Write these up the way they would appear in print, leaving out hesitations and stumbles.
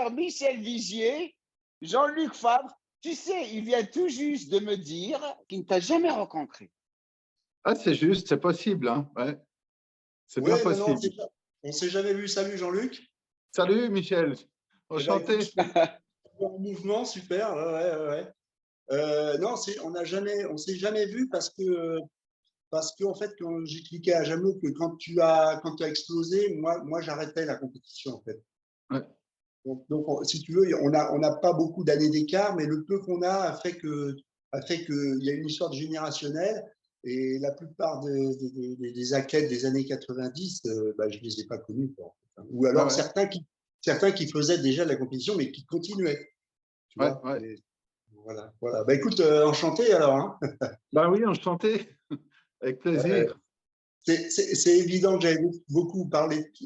Alors, Michel Vigier, Jean-Luc Favre, tu sais, il vient tout juste de me dire qu'il ne t'a jamais rencontré. Ah, c'est juste, c'est possible, hein. Ouais, c'est bien Ouais, non, possible. on s'est jamais vu. Salut Jean-Luc. Salut, Michel. Eh ben, Enchanté. écoute, en mouvement, super. Ouais. Non, on s'est jamais vu parce que en fait, quand j'expliquais à Jamelot que quand tu as explosé, moi, j'arrêtais la compétition en fait. Ouais. Donc, si tu veux, on n'a pas beaucoup d'années d'écart, mais le peu qu'on a fait qu'il y a une histoire générationnelle. Et la plupart des athlètes des années 90, bah, je ne les ai pas connus, quoi. Ou alors Ouais. certains qui faisaient déjà de la compétition, mais qui continuaient. Tu vois. Ouais. Et voilà. Bah, écoute, enchanté alors. Hein. Ben oui, enchanté. Avec plaisir. C'est évident que j'avais beaucoup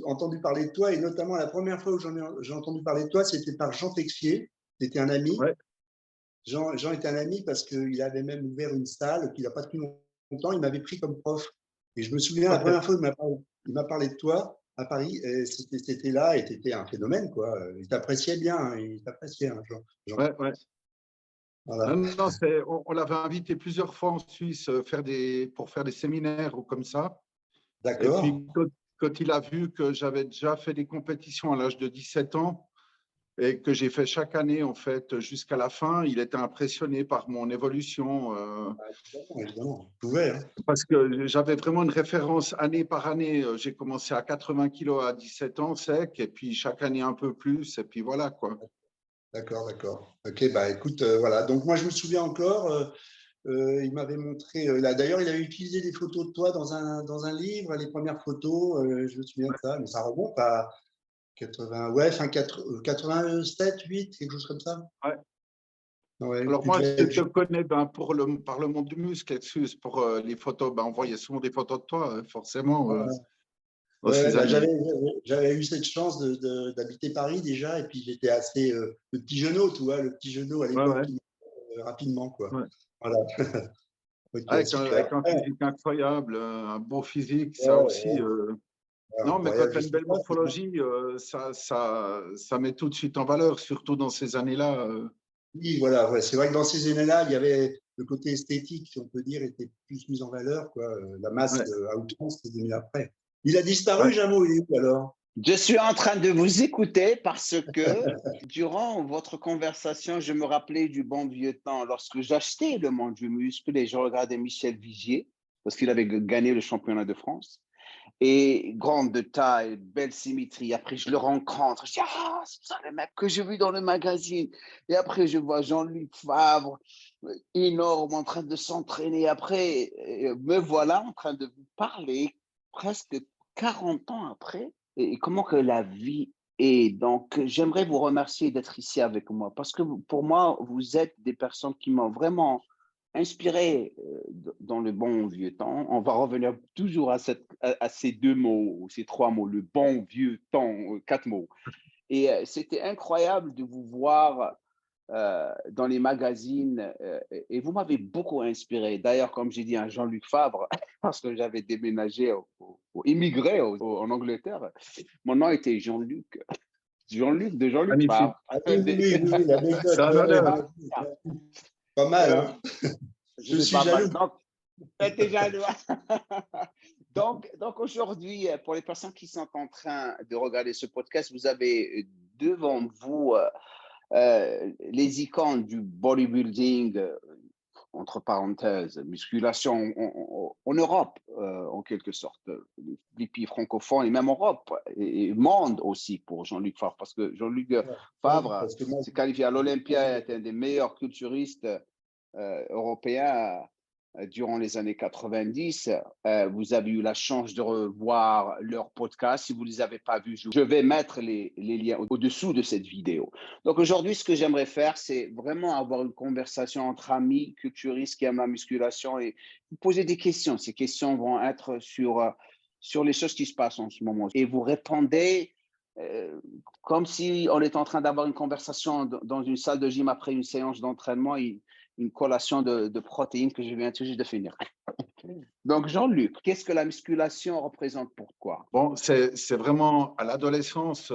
entendu parler de toi, et notamment la première fois où j'ai entendu parler de toi, c'était par Jean Texier. C'était un ami. Ouais. Jean était un ami parce qu'il avait même ouvert une salle qu'il n'a pas tenu longtemps. Il m'avait pris comme prof. Et je me souviens, la première fois qu'il m'a parlé de toi à Paris, c'était là et tu étais un phénomène, quoi. Il t'appréciait bien, hein, Jean. Ouais. Voilà. Non, on l'avait invité plusieurs fois en Suisse pour faire des séminaires ou comme ça. Et D'accord. puis, quand il a vu que j'avais déjà fait des compétitions à l'âge de 17 ans et que j'ai fait chaque année, en fait, jusqu'à la fin, il était impressionné par mon évolution. Évidemment. Tu pouvais, hein. Parce que j'avais vraiment une référence année par année. J'ai commencé à 80 kilos à 17 ans sec, et puis chaque année un peu plus, et puis voilà, quoi. D'accord. Ok, bah écoute, voilà. Donc moi, je me souviens encore, il m'avait montré, d'ailleurs, il avait utilisé des photos de toi dans un livre, les premières photos, je me souviens de ça, mais ça remonte à 80, ouais, fin 87, 8, quelque chose comme ça. Ouais. Ouais, Alors moi, je te connais par le monde du muscle, excuse, pour les photos. On voyait souvent des photos de toi, forcément, dans Ouais, ces bah, années. j'avais eu cette chance d'habiter Paris déjà, et puis j'étais assez le petit genou, tu vois, le petit genou à l'époque, Ouais. qui rapidement, quoi. Ouais. Voilà. Ok, Avec super. un physique incroyable, un beau physique, ça aussi. Ouais, Non, mais quand incroyable. tu as une belle morphologie, ça met tout de suite en valeur, surtout dans ces années-là. Oui, voilà, ouais. C'est vrai que dans ces années-là, il y avait le côté esthétique, si on peut dire, était plus mis en valeur, quoi. La masse Ouais. à outrance, c'est venu après. Il a disparu, Ouais. Jameau, il est où alors? Je suis en train de vous écouter parce que durant votre conversation, je me rappelais du bon vieux temps lorsque j'achetais le monde du muscle et je regardais Michel Vigier parce qu'il avait gagné le championnat de France. Et grande de taille, belle symétrie. Après, je le rencontre. Je dis, ah, c'est ça le mec que j'ai vu dans le magazine. Et après, je vois Jean-Luc Favre, énorme, en train de s'entraîner. Après, me voilà en train de vous parler presque 40 ans après. Et comment que la vie est. Donc, j'aimerais vous remercier d'être ici avec moi parce que pour moi, vous êtes des personnes qui m'ont vraiment inspiré dans le bon vieux temps. On va revenir toujours à ces deux mots, ces trois mots, le bon vieux temps, quatre mots. Et c'était incroyable de vous voir dans les magazines et vous m'avez beaucoup inspiré. D'ailleurs, comme j'ai dit à Jean-Luc Favre, parce que j'avais déménagé, immigré en Angleterre, mon nom était Jean-Luc. Jean-Luc de Jean-Luc Magnifique. Favre. Ah oui, l'anecdote. C'est un honneur. Pas mal, hein? Je suis Pas mal. jaloux. Donc, t'es jaloux. Donc aujourd'hui, pour les personnes qui sont en train de regarder ce podcast, vous avez devant vous les icônes du bodybuilding, entre parenthèses, musculation en Europe, en quelque sorte, les pays francophones et même Europe, et monde aussi pour Jean-Luc Favre, parce que Jean-Luc Favre s'est qualifié à l'Olympia, est un des meilleurs culturistes européens durant les années 90. Vous avez eu la chance de revoir leur podcast. Si vous ne les avez pas vus, je vais mettre les liens au-dessous de cette vidéo. Donc aujourd'hui, ce que j'aimerais faire, c'est vraiment avoir une conversation entre amis culturistes qui aiment la musculation et vous poser des questions. Ces questions vont être sur les choses qui se passent en ce moment. Et vous répondez comme si on était en train d'avoir une conversation dans une salle de gym après une séance d'entraînement et une collation de protéines que je viens tout juste de finir. Donc, Jean-Luc, qu'est-ce que la musculation représente pour toi? Bon, c'est vraiment à l'adolescence,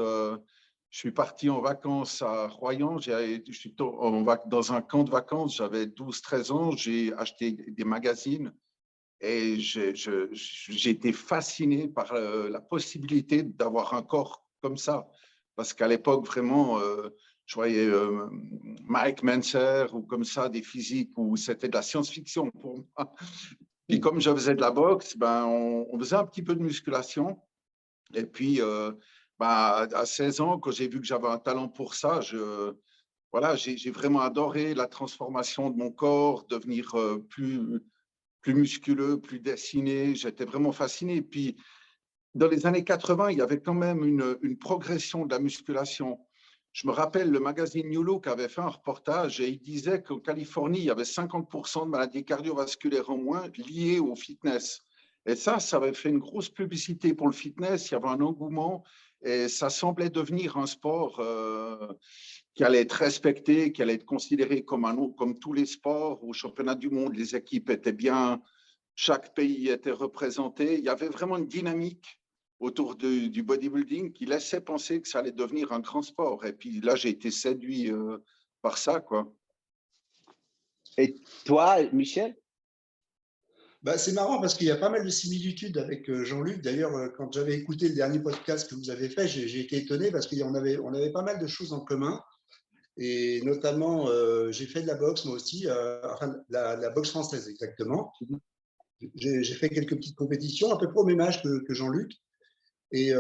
Je suis parti en vacances à Royan. Je suis dans un camp de vacances. J'avais 12-13 ans. J'ai acheté des magazines et j'ai été fasciné par la possibilité d'avoir un corps comme ça. Parce qu'à l'époque, vraiment, je voyais Mike Mentzer ou comme ça, des physiques où c'était de la science-fiction pour moi. Puis comme je faisais de la boxe, ben, on faisait un petit peu de musculation. Et puis, à 16 ans, quand j'ai vu que j'avais un talent pour ça, voilà, j'ai vraiment adoré la transformation de mon corps, devenir plus musculeux, plus dessiné. J'étais vraiment fasciné. Et puis, dans les années 80, il y avait quand même une progression de la musculation. Je me rappelle, le magazine New Look avait fait un reportage et il disait qu'en Californie, il y avait 50% de maladies cardiovasculaires en moins liées au fitness. Et ça avait fait une grosse publicité pour le fitness. Il y avait un engouement et ça semblait devenir un sport qui allait être respecté, qui allait être considéré comme tous les sports. Au championnat du monde, les équipes étaient bien, chaque pays était représenté. Il y avait vraiment une dynamique autour du bodybuilding qui laissait penser que ça allait devenir un grand sport. Et puis là, j'ai été séduit par ça, quoi. Et toi, Michel? Bah, c'est marrant parce qu'il y a pas mal de similitudes avec Jean-Luc. D'ailleurs, quand j'avais écouté le dernier podcast que vous avez fait, j'ai été étonné parce qu'on avait pas mal de choses en commun. Et notamment, j'ai fait de la boxe moi aussi, enfin la boxe française exactement. J'ai fait quelques petites compétitions, à peu près au même âge que Jean-Luc. Et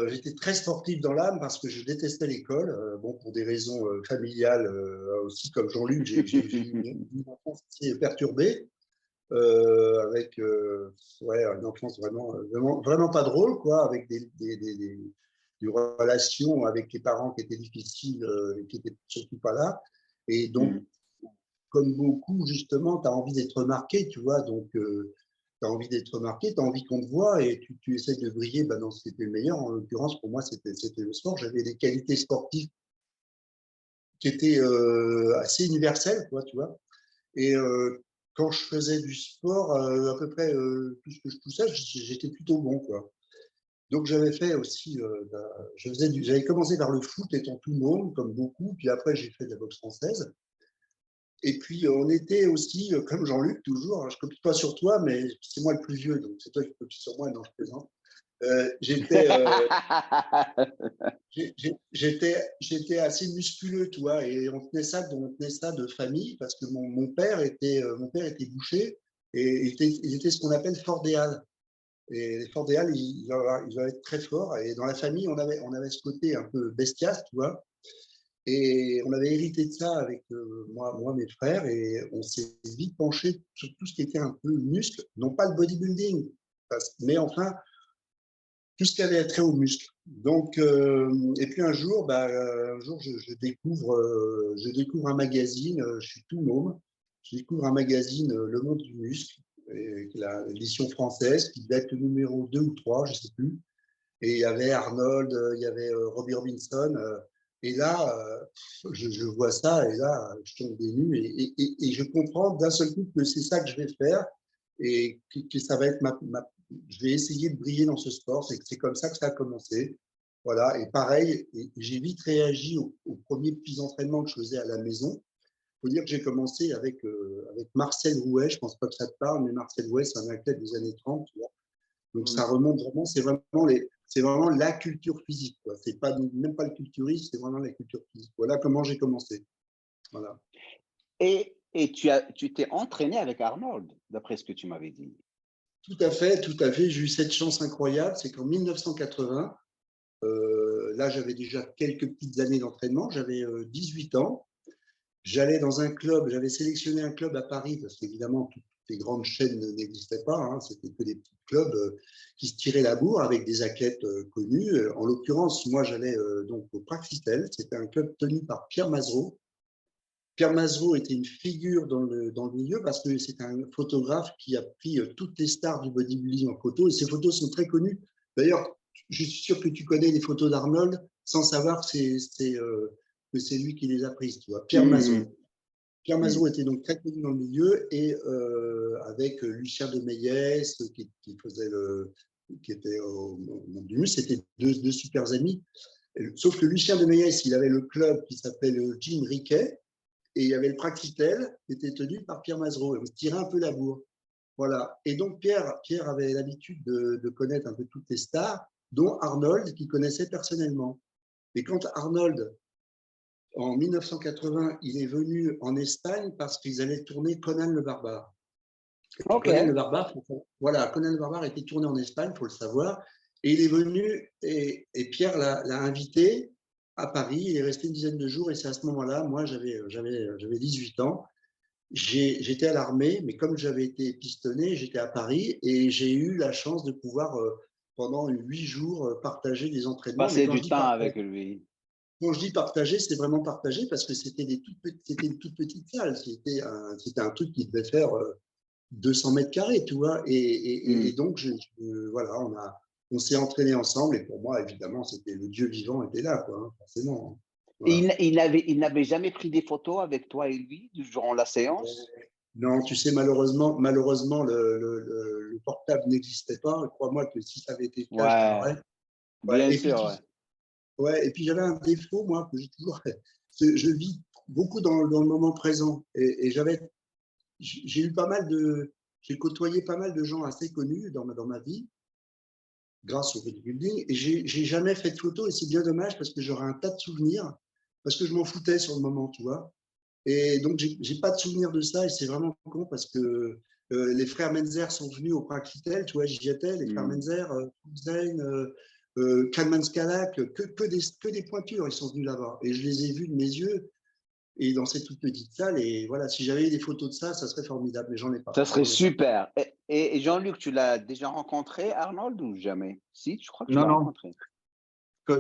j'étais très sportif dans l'âme parce que je détestais l'école. Bon, pour des raisons familiales aussi, comme Jean-Luc, j'ai eu une enfance assez perturbée. Avec ouais, une enfance vraiment pas drôle, quoi, avec des relations avec les parents qui étaient difficiles et qui n'étaient surtout pas là. Et donc, comme beaucoup, justement, tu as envie d'être remarqué, tu vois, donc tu as envie d'être remarqué, tu as envie qu'on te voit et tu essaies de briller dans ce qui était le meilleur. En l'occurrence, pour moi, c'était le sport. J'avais des qualités sportives qui étaient assez universelles, quoi, tu vois. Et quand je faisais du sport, à peu près tout ce que je poussais, j'étais plutôt bon, quoi. Donc j'avais fait aussi, j'avais commencé par le foot étant tout môme, comme beaucoup, puis après j'ai fait de la boxe française. Et puis on était aussi, comme Jean-Luc, toujours, hein, je ne copie pas sur toi, mais c'est moi le plus vieux, donc c'est toi qui copies sur moi, non, je plaisante. J'étais assez musculeux, tu vois, et on tenait ça de famille parce que mon père était boucher et il était ce qu'on appelle fort des Halles. Et les forts des Halles, ils doivent être très forts. Et dans la famille, on avait ce côté un peu bestiace, tu vois. Et on avait hérité de ça avec moi, mes frères, et on s'est vite penché sur tout ce qui était un peu muscle, non pas le bodybuilding, mais enfin tout ce qui avait trait aux muscles. Donc, et puis un jour, je découvre un magazine, je suis tout môme, je découvre un magazine, Le Monde du Muscle, l'édition française, qui date le numéro 2 ou 3, je ne sais plus. Et il y avait Arnold, il y avait Robbie Robinson. Et là, je vois ça, et là, je tombe des nues, et je comprends d'un seul coup que c'est ça que je vais faire, et que ça va être je vais essayer de briller dans ce sport. C'est comme ça que ça a commencé. Voilà, et pareil, j'ai vite réagi aux premiers petits entraînements que je faisais à la maison. Il faut dire que j'ai commencé avec Marcel Rouet, je ne pense pas que ça te parle, mais Marcel Rouet, c'est un athlète des années 30, tu vois. Donc ça remonte vraiment, c'est vraiment la culture physique, quoi. C'est pas même pas le culturisme, c'est vraiment la culture physique. Voilà comment j'ai commencé. Voilà. Et tu t'es entraîné avec Arnold, d'après ce que tu m'avais dit. Tout à fait, tout à fait. J'ai eu cette chance incroyable, c'est qu'en 1980, là j'avais déjà quelques petites années d'entraînement, j'avais 18 ans. J'allais dans un club, j'avais sélectionné un club à Paris, parce qu'évidemment, toutes les grandes chaînes n'existaient pas, hein, c'était que des petits clubs qui se tiraient la bourre avec des athlètes connus. En l'occurrence, moi, j'allais donc au Praxitèle, c'était un club tenu par Pierre Mazereau. Pierre Mazereau était une figure dans le milieu parce que c'est un photographe qui a pris toutes les stars du bodybuilding en photo, et ces photos sont très connues. D'ailleurs, je suis sûr que tu connais les photos d'Arnold sans savoir que c'est lui qui les a prises, tu vois, Pierre Mazereau. Pierre Mazereau était donc très connu dans le milieu, et avec Lucien de Meillès qui était au Monde du Muscle, c'était deux super amis. Sauf que Lucien de Méliès, il avait le club qui s'appelait le Gym Riquet, et il y avait le Praxitèle qui était tenu par Pierre Mazereau. Et on se tirait un peu la bourre. Voilà. Et donc, Pierre avait l'habitude de connaître un peu toutes les stars, dont Arnold, qu'il connaissait personnellement. Et quand Arnold, en 1980, il est venu en Espagne parce qu'ils allaient tourner Conan le Barbare. Ok. Conan le Barbare, voilà, Conan le Barbare était tourné en Espagne, il faut le savoir. Et il est venu, et Pierre l'a invité à Paris. Il est resté une dizaine de jours. Et c'est à ce moment-là, moi, j'avais 18 ans. J'étais à l'armée, mais comme j'avais été pistonné, j'étais à Paris et j'ai eu la chance de pouvoir, pendant 8 jours, partager des entraînements. Mais Passer du temps avec lui. quand je dis partager, c'est vraiment partager parce que c'était une toute petite salle. C'était un truc qui devait faire 200 mètres carrés, tu vois. Et donc, voilà, on s'est entraîné ensemble. Et pour moi, évidemment, c'était le Dieu vivant était là, quoi, hein, forcément. Voilà. Et il n'avait jamais pris des photos avec toi et lui durant la séance? Non, tu sais, malheureusement, le portable n'existait pas. Crois-moi que si ça avait été le cas, je Ouais, t'aurais. Ouais, bien sûr. Ouais. ouais, et puis j'avais un défaut, moi, que j'ai toujours. Je vis beaucoup dans le moment présent. Et j'ai eu pas mal de. J'ai côtoyé pas mal de gens assez connus dans ma vie, grâce au bodybuilding. Et j'ai jamais fait de photos. Et c'est bien dommage parce que j'aurais un tas de souvenirs. Parce que je m'en foutais sur le moment, tu vois. Et donc, j'ai pas de souvenir de ça et c'est vraiment con parce que les frères Menzer sont venus au Praxitèle, tu vois, j'y étais, les frères Menzer, Zayn, Kalman Skalak, que des pointures, ils sont venus là-bas. Et je les ai vus de mes yeux et dans cette toute petite salle. Et voilà, si j'avais eu des photos de ça, ça serait formidable, mais j'en ai pas. Ça serait super. Et Jean-Luc, tu l'as déjà rencontré, Arnold, ou jamais? Si, je crois que tu Non, l'as non. rencontré.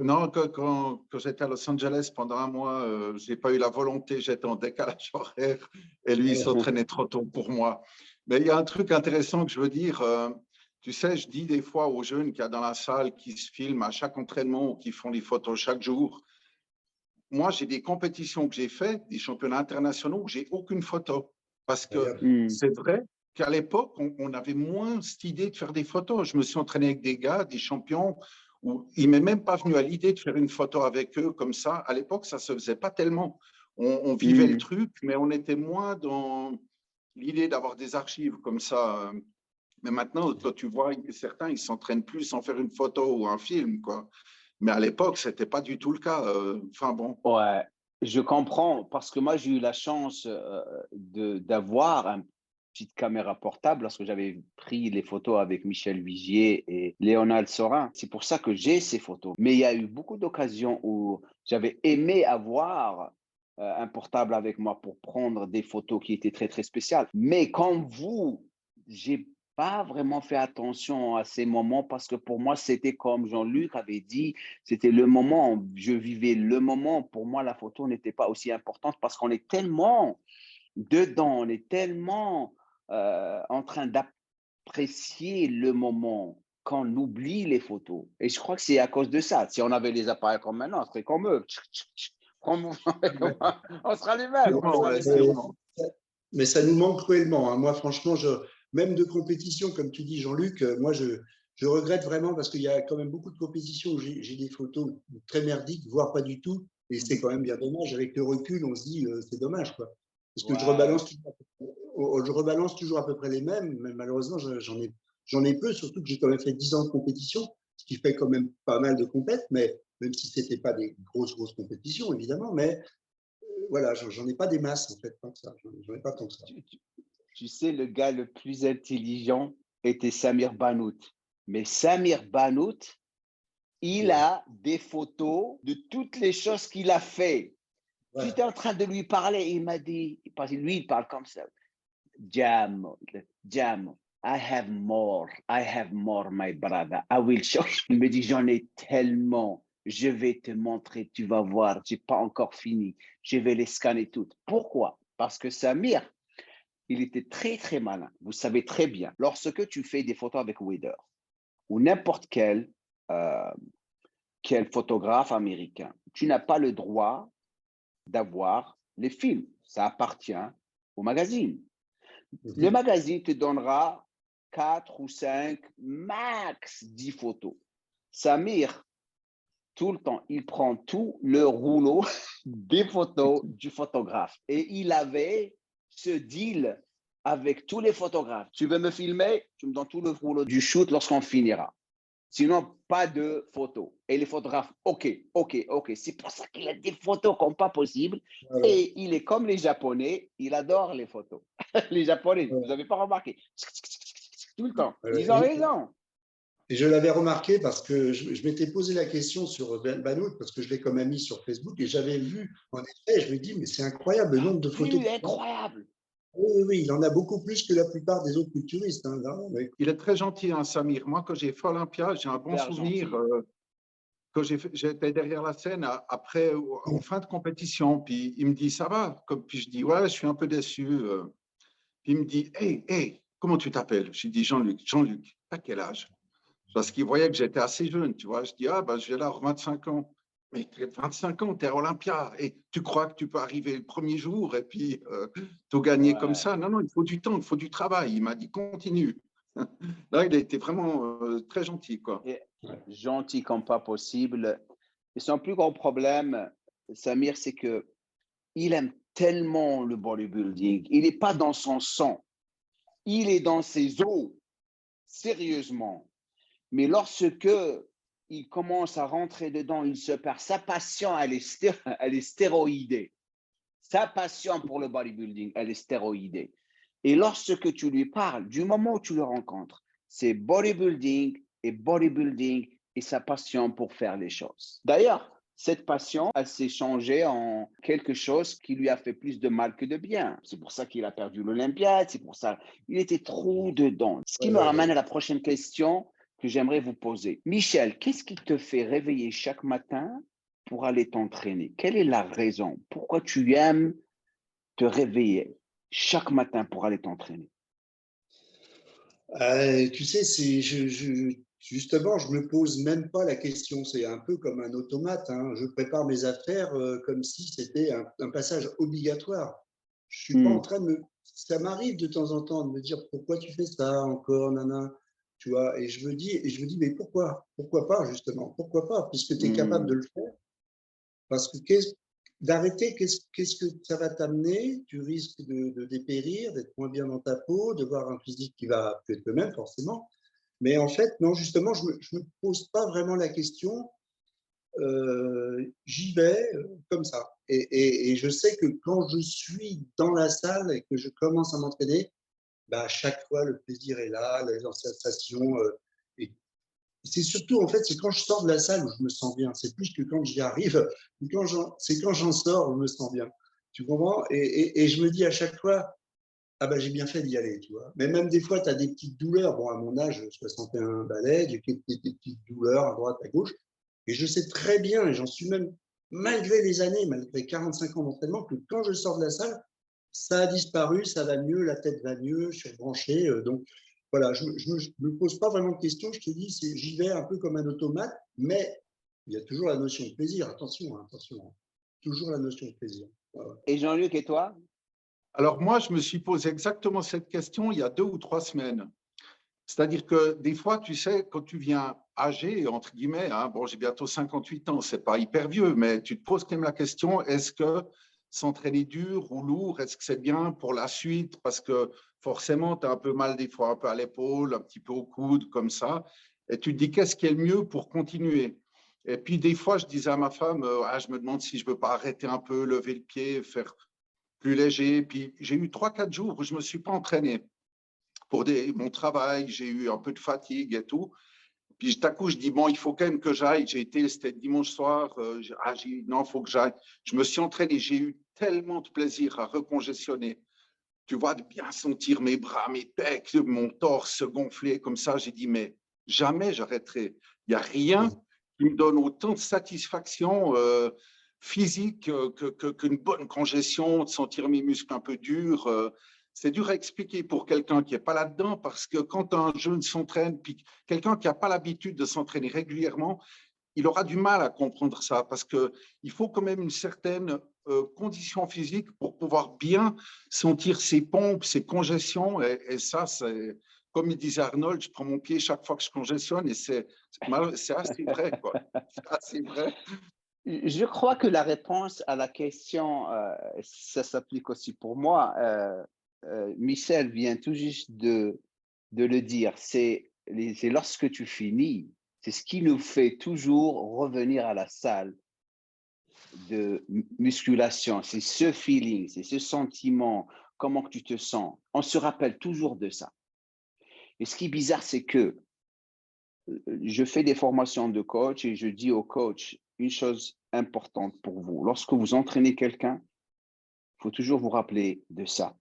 Non, quand j'étais à Los Angeles pendant un mois, je n'ai pas eu la volonté, j'étais en décalage horaire et lui, il s'entraînait trop tôt pour moi. Mais il y a un truc intéressant que je veux dire. Tu sais, je dis des fois aux jeunes qu'il y a dans la salle qui se filment à chaque entraînement ou qui font des photos chaque jour. Moi, j'ai des compétitions que j'ai faites, des championnats internationaux où j'ai aucune photo. Parce que c'est vrai qu'à l'époque, on avait moins cette idée de faire des photos. Je me suis entraîné avec des gars, des champions, où il m'est même pas venu à l'idée de faire une photo avec eux comme ça. À l'époque, ça se faisait pas tellement. On vivait le truc, mais on était moins dans l'idée d'avoir des archives comme ça. Mais maintenant, toi, tu vois, certains, ils s'entraînent plus sans faire une photo ou un film, quoi. Mais à l'époque, ce n'était pas du tout le cas. Enfin bon. Ouais, je comprends parce que moi, j'ai eu la chance d'avoir une petite caméra portable lorsque j'avais pris les photos avec Michel Vigier et Léonard Sorin. C'est pour ça que j'ai ces photos. Mais il y a eu beaucoup d'occasions où j'avais aimé avoir un portable avec moi pour prendre des photos qui étaient très, très spéciales. Mais comme vous, j'ai pas vraiment fait attention à ces moments parce que pour moi, c'était comme Jean-Luc avait dit, c'était le moment, je vivais le moment. Pour moi, la photo n'était pas aussi importante parce qu'on est tellement dedans, on est tellement en train d'apprécier le moment qu'on oublie les photos. Et je crois que c'est à cause de ça. Si on avait les appareils comme maintenant, on serait comme eux. On sera les mêmes. On sera les mêmes. Mais ça nous manque cruellement, hein. Moi, franchement, même de compétition, comme tu dis, Jean-Luc, moi, je regrette vraiment parce qu'il y a quand même beaucoup de compétitions où j'ai des photos très merdiques, voire pas du tout. Et c'est quand même bien dommage. Avec le recul, on se dit, c'est dommage, quoi. Parce que je rebalance toujours à peu près les mêmes, mais malheureusement, j'en ai peu, surtout que j'ai quand même fait 10 ans de compétition, ce qui fait quand même pas mal de compètes, mais même si ce n'était pas des grosses compétitions, évidemment, mais voilà, j'en ai pas des masses, en fait, tant que ça. J'en ai pas tant que ça. Tu sais, le gars le plus intelligent était Samir Banout. Mais Samir Banout, il a des photos de toutes les choses qu'il a fait. Ouais. J'étais en train de lui parler et il m'a dit, parce que lui, il parle comme ça. Jam, I have more, my brother. I will show you. Il me dit, j'en ai tellement. Je vais te montrer, tu vas voir. J'ai pas encore fini. Je vais les scanner toutes. Pourquoi? Parce que Samir, il était très, très malin. Vous savez très bien, lorsque tu fais des photos avec Wader ou n'importe quel photographe américain, tu n'as pas le droit d'avoir les films. Ça appartient au magazine. Le magazine te donnera 4 ou 5, max 10 photos. Samir, Tout le temps. Il prend tout le rouleau des photos du photographe. Et il avait ce deal avec tous les photographes. Tu veux me filmer? Tu me donnes tout le rouleau du shoot lorsqu'on finira. Sinon, pas de photos. Et les photographes, OK, OK, OK. C'est pour ça qu'il a des photos comme pas possible. Voilà. Et il est comme les Japonais, il adore les photos. Les Japonais, vous Voilà. n'avez pas remarqué? Tout le temps. Voilà. Ils ont raison. Et je l'avais remarqué parce que je m'étais posé la question sur Banout, parce que je l'ai comme ami sur Facebook, et j'avais vu, en effet, je me dis, mais c'est incroyable le nombre de photos. Plus incroyable. Oui, oui, oui, il en a beaucoup plus que la plupart des autres culturistes. Hein, là, mais... Il est très gentil, hein, Samir. Moi, quand j'ai fait Olympia, j'ai un bon Super souvenir. gentil. Quand j'étais derrière la scène, après, en fin de compétition, puis il me dit, ça va? Puis je dis, ouais, je suis un peu déçu. Puis il me dit, hey, hey, comment tu t'appelles? Je dis, Jean-Luc. Jean-Luc, à quel âge? Parce qu'il voyait que j'étais assez jeune, tu vois. Je dis, ah, ben, j'ai là 25 ans. Mais 25 ans, tu es à Olympia et tu crois que tu peux arriver le premier jour et puis tout gagner comme Ouais. ça. Non, non, il faut du temps, il faut du travail. Il m'a dit, continue. Là, il a été vraiment très gentil, quoi. Et gentil comme pas possible. Et son plus grand problème, Samir, c'est que il aime tellement le bodybuilding. Il n'est pas dans son sang. Il est dans ses os, sérieusement. Mais lorsque il commence à rentrer dedans, il se perd. Sa passion, elle est stéroïdée. Sa passion pour le bodybuilding, elle est stéroïdée. Et lorsque tu lui parles, du moment où tu le rencontres, c'est bodybuilding et sa passion pour faire les choses. D'ailleurs, cette passion, elle s'est changée en quelque chose qui lui a fait plus de mal que de bien. C'est pour ça qu'il a perdu l'Olympiade, c'est pour ça qu'il était trop dedans. Ce qui me ramène à la prochaine question que j'aimerais vous poser. Michel, qu'est-ce qui te fait réveiller chaque matin pour aller t'entraîner? Quelle est la raison? Pourquoi tu aimes te réveiller chaque matin pour aller t'entraîner? Tu sais, justement, je me pose même pas la question. C'est un peu comme un automate. Hein. Je prépare mes affaires comme si c'était un passage obligatoire. Je suis pas en train de me... Ça m'arrive de temps en temps de me dire pourquoi tu fais ça encore, nana, tu vois. Et je me dis, mais pourquoi? Pourquoi pas, justement? Pourquoi pas? Puisque tu es capable de le faire. Parce que d'arrêter, qu'est-ce que ça va t'amener? Tu risques de dépérir, d'être moins bien dans ta peau, de voir un physique qui va plus être le même, forcément. Mais en fait, non, justement, je me pose pas vraiment la question. J'y vais comme ça. Et je sais que quand je suis dans la salle et que je commence à m'entraîner, bah, à chaque fois, le plaisir est là, les sensations. Et c'est surtout, en fait, c'est quand je sors de la salle où je me sens bien. C'est plus que quand j'y arrive. C'est quand j'en sors où je me sens bien. Tu comprends? Et je me dis à chaque fois, ah ben j'ai bien fait d'y aller, tu vois. Mais même des fois, tu as des petites douleurs. Bon, à mon âge, 61 balais, j'ai des petites douleurs à droite, à gauche. Et je sais très bien, et j'en suis même, malgré les années, malgré 45 ans d'entraînement, que quand je sors de la salle, ça a disparu, ça va mieux, la tête va mieux, je suis rebranché. Donc, voilà, je ne me pose pas vraiment de questions. Je te dis, j'y vais un peu comme un automate, mais il y a toujours la notion de plaisir. Attention, attention. Toujours la notion de plaisir. Voilà. Et Jean-Luc, et toi? Alors moi, je me suis posé exactement cette question il y a 2 ou 3 semaines. C'est-à-dire que des fois, tu sais, quand tu viens âgé, entre guillemets, hein, bon, j'ai bientôt 58 ans, c'est pas hyper vieux, mais tu te poses quand même la question, est-ce que s'entraîner dur ou lourd, est-ce que c'est bien pour la suite? Parce que forcément, tu as un peu mal des fois, un peu à l'épaule, un petit peu au coude, comme ça. Et tu te dis, qu'est-ce qui est le mieux pour continuer? Et puis, des fois, je disais à ma femme, je me demande si je ne veux pas arrêter un peu, lever le pied, faire plus léger. Puis, j'ai eu 3-4 jours où je ne me suis pas entraîné pour mon travail, j'ai eu un peu de fatigue et tout. Puis tout à coup, je dis, bon, il faut quand même que j'aille. C'était dimanche soir. Non, il faut que j'aille. Je me suis entraîné. J'ai eu tellement de plaisir à recongestionner. Tu vois, de bien sentir mes bras, mes pecs, mon torse se gonfler comme ça. J'ai dit, mais jamais j'arrêterai. Il n'y a rien qui me donne autant de satisfaction physique qu'une bonne congestion, de sentir mes muscles un peu durs. C'est dur à expliquer pour quelqu'un qui n'est pas là-dedans parce que quand un jeune s'entraîne, puis quelqu'un qui n'a pas l'habitude de s'entraîner régulièrement, il aura du mal à comprendre ça parce qu'il faut quand même une certaine condition physique pour pouvoir bien sentir ses pompes, ses congestions. Et ça, comme il disait Arnold, je prends mon pied chaque fois que je congestionne et c'est assez vrai, quoi. C'est assez vrai. Je crois que la réponse à la question, ça s'applique aussi pour moi. Michel vient tout juste de le dire. C'est lorsque tu finis, c'est ce qui nous fait toujours revenir à la salle de musculation. C'est ce feeling, c'est ce sentiment, comment tu te sens. On se rappelle toujours de ça. Et ce qui est bizarre, c'est que je fais des formations de coach et je dis aux coachs une chose importante pour vous. Lorsque vous entraînez quelqu'un, il faut toujours vous rappeler de ça.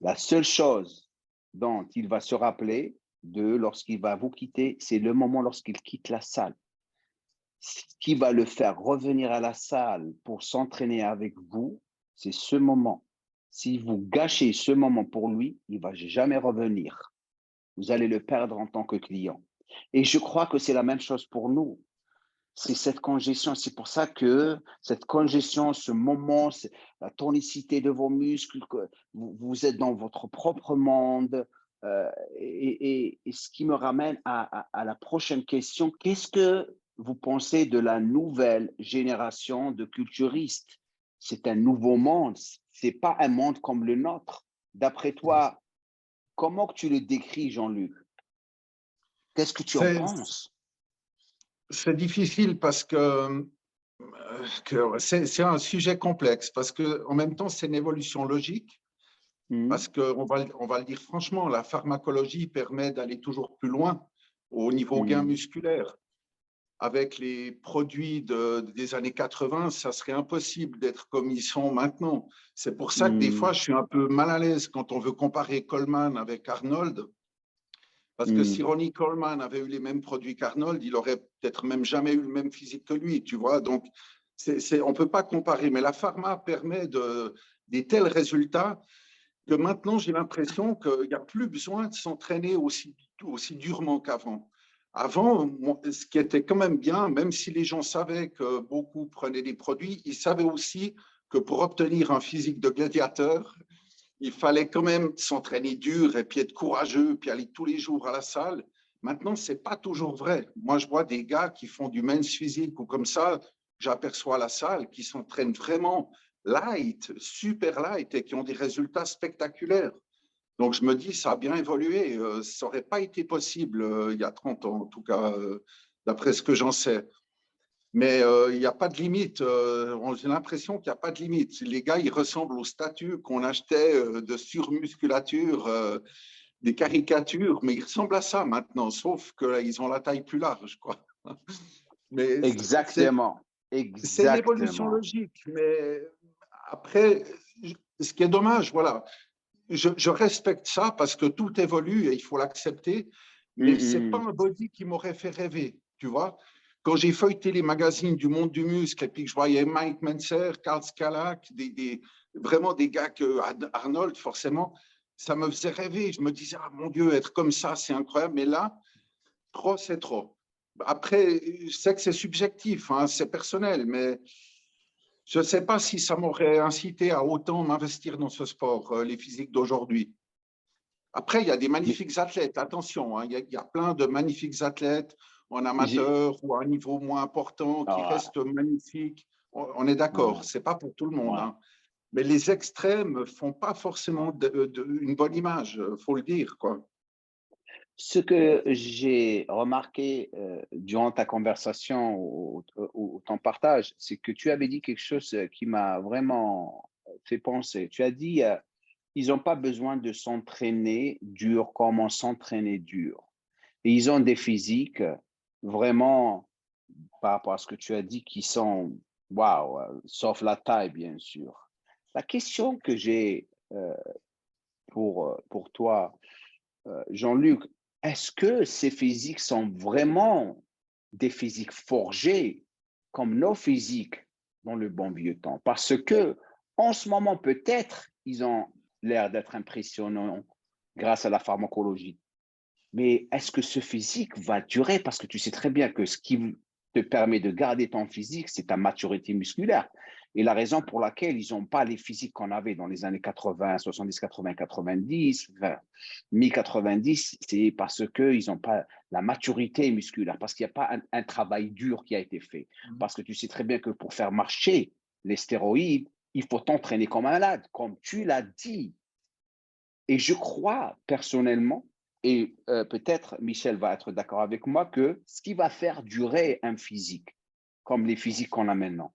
La seule chose dont il va se rappeler de lorsqu'il va vous quitter, c'est le moment lorsqu'il quitte la salle. Ce qui va le faire revenir à la salle pour s'entraîner avec vous, c'est ce moment. Si vous gâchez ce moment pour lui, il ne va jamais revenir. Vous allez le perdre en tant que client. Et je crois que c'est la même chose pour nous. C'est cette congestion. C'est pour ça que cette congestion, ce moment, la tonicité de vos muscles, que vous êtes dans votre propre monde. Et ce qui me ramène à la prochaine question. Qu'est-ce que vous pensez de la nouvelle génération de culturistes? C'est un nouveau monde. Ce n'est pas un monde comme le nôtre. D'après toi, comment tu le décris, Jean-Luc? Qu'est-ce que tu en penses? C'est difficile parce que c'est un sujet complexe, parce qu'en même temps, c'est une évolution logique, parce qu'on va le dire franchement, la pharmacologie permet d'aller toujours plus loin au niveau gain musculaire. Avec les produits des années 80, ça serait impossible d'être comme ils sont maintenant. C'est pour ça que des fois, je suis un peu mal à l'aise quand on veut comparer Coleman avec Arnold. Parce que si Ronnie Coleman avait eu les mêmes produits qu'Arnold, il aurait peut-être même jamais eu le même physique que lui, tu vois. Donc, on ne peut pas comparer. Mais la pharma permet des tels résultats que maintenant, j'ai l'impression qu'il n'y a plus besoin de s'entraîner aussi durement qu'avant. Avant, ce qui était quand même bien, même si les gens savaient que beaucoup prenaient des produits, ils savaient aussi que pour obtenir un physique de gladiateur, il fallait quand même s'entraîner dur et puis être courageux, puis aller tous les jours à la salle. Maintenant, ce n'est pas toujours vrai. Moi, je vois des gars qui font du men's physique ou comme ça, j'aperçois à la salle, qui s'entraînent vraiment light, super light et qui ont des résultats spectaculaires. Donc, je me dis, ça a bien évolué. Ça n'aurait pas été possible il y a 30 ans, en tout cas, d'après ce que j'en sais. Mais il n'y a pas de limite. J'ai l'impression qu'il n'y a pas de limite. Les gars, ils ressemblent aux statues qu'on achetait de surmusculature, des caricatures, mais ils ressemblent à ça maintenant, sauf qu'ils ont la taille plus large, quoi. Mais Exactement. c'est une évolution Exactement. logique. Mais après, ce qui est dommage, voilà, je respecte ça parce que tout évolue et il faut l'accepter, mais ce n'est pas un body qui m'aurait fait rêver, tu vois. Quand j'ai feuilleté les magazines du monde du muscle et puis que je voyais Mike Mentzer, Karl Skalak, vraiment des gars que Arnold, forcément, ça me faisait rêver. Je me disais, ah mon Dieu, être comme ça, c'est incroyable. Mais là, trop, c'est trop. Après, je sais que c'est subjectif, hein, c'est personnel, mais je ne sais pas si ça m'aurait incité à autant m'investir dans ce sport, les physiques d'aujourd'hui. Après, il y a des magnifiques athlètes, attention, hein, il y a plein de magnifiques athlètes en amateur ou à un niveau moins important qui restent magnifiques. On est d'accord, ce n'est pas pour tout le monde. Hein. Mais les extrêmes ne font pas forcément une bonne image, il faut le dire, quoi. Ce que j'ai remarqué durant ta conversation ou ton partage, c'est que tu avais dit quelque chose qui m'a vraiment fait penser. Tu as dit ils n'ont pas besoin de s'entraîner dur comme on s'entraînait dur. Et ils ont des physiques vraiment, par rapport à ce que tu as dit, qui sont waouh, sauf la taille, bien sûr. La question que j'ai pour toi, Jean-Luc, est-ce que ces physiques sont vraiment des physiques forgés comme nos physiques dans le bon vieux temps? Parce que en ce moment, peut-être, ils ont l'air d'être impressionnants grâce à la pharmacologie. Mais est-ce que ce physique va durer? Parce que tu sais très bien que ce qui te permet de garder ton physique, c'est ta maturité musculaire. Et la raison pour laquelle ils n'ont pas les physiques qu'on avait dans les années 80, 70, 80, 90, mi-90, c'est parce qu'ils n'ont pas la maturité musculaire, parce qu'il n'y a pas un travail dur qui a été fait. Parce que tu sais très bien que pour faire marcher les stéroïdes, il faut t'entraîner comme un malade, comme tu l'as dit. Et je crois personnellement, et peut-être Michel va être d'accord avec moi, que ce qui va faire durer un physique, comme les physiques qu'on a maintenant,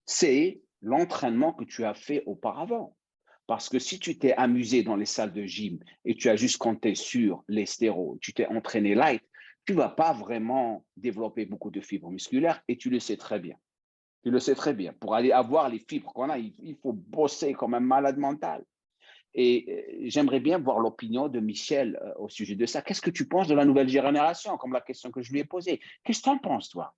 c'est l'entraînement que tu as fait auparavant. Parce que si tu t'es amusé dans les salles de gym et tu as juste compté sur les stéroïdes, tu t'es entraîné light, tu ne vas pas vraiment développer beaucoup de fibres musculaires et tu le sais très bien. Tu le sais très bien. Pour aller avoir les fibres qu'on a, il faut bosser comme un malade mental. Et j'aimerais bien voir l'opinion de Michel au sujet de ça. Qu'est-ce que tu penses de la nouvelle génération, comme la question que je lui ai posée? Qu'est-ce que tu en penses, toi?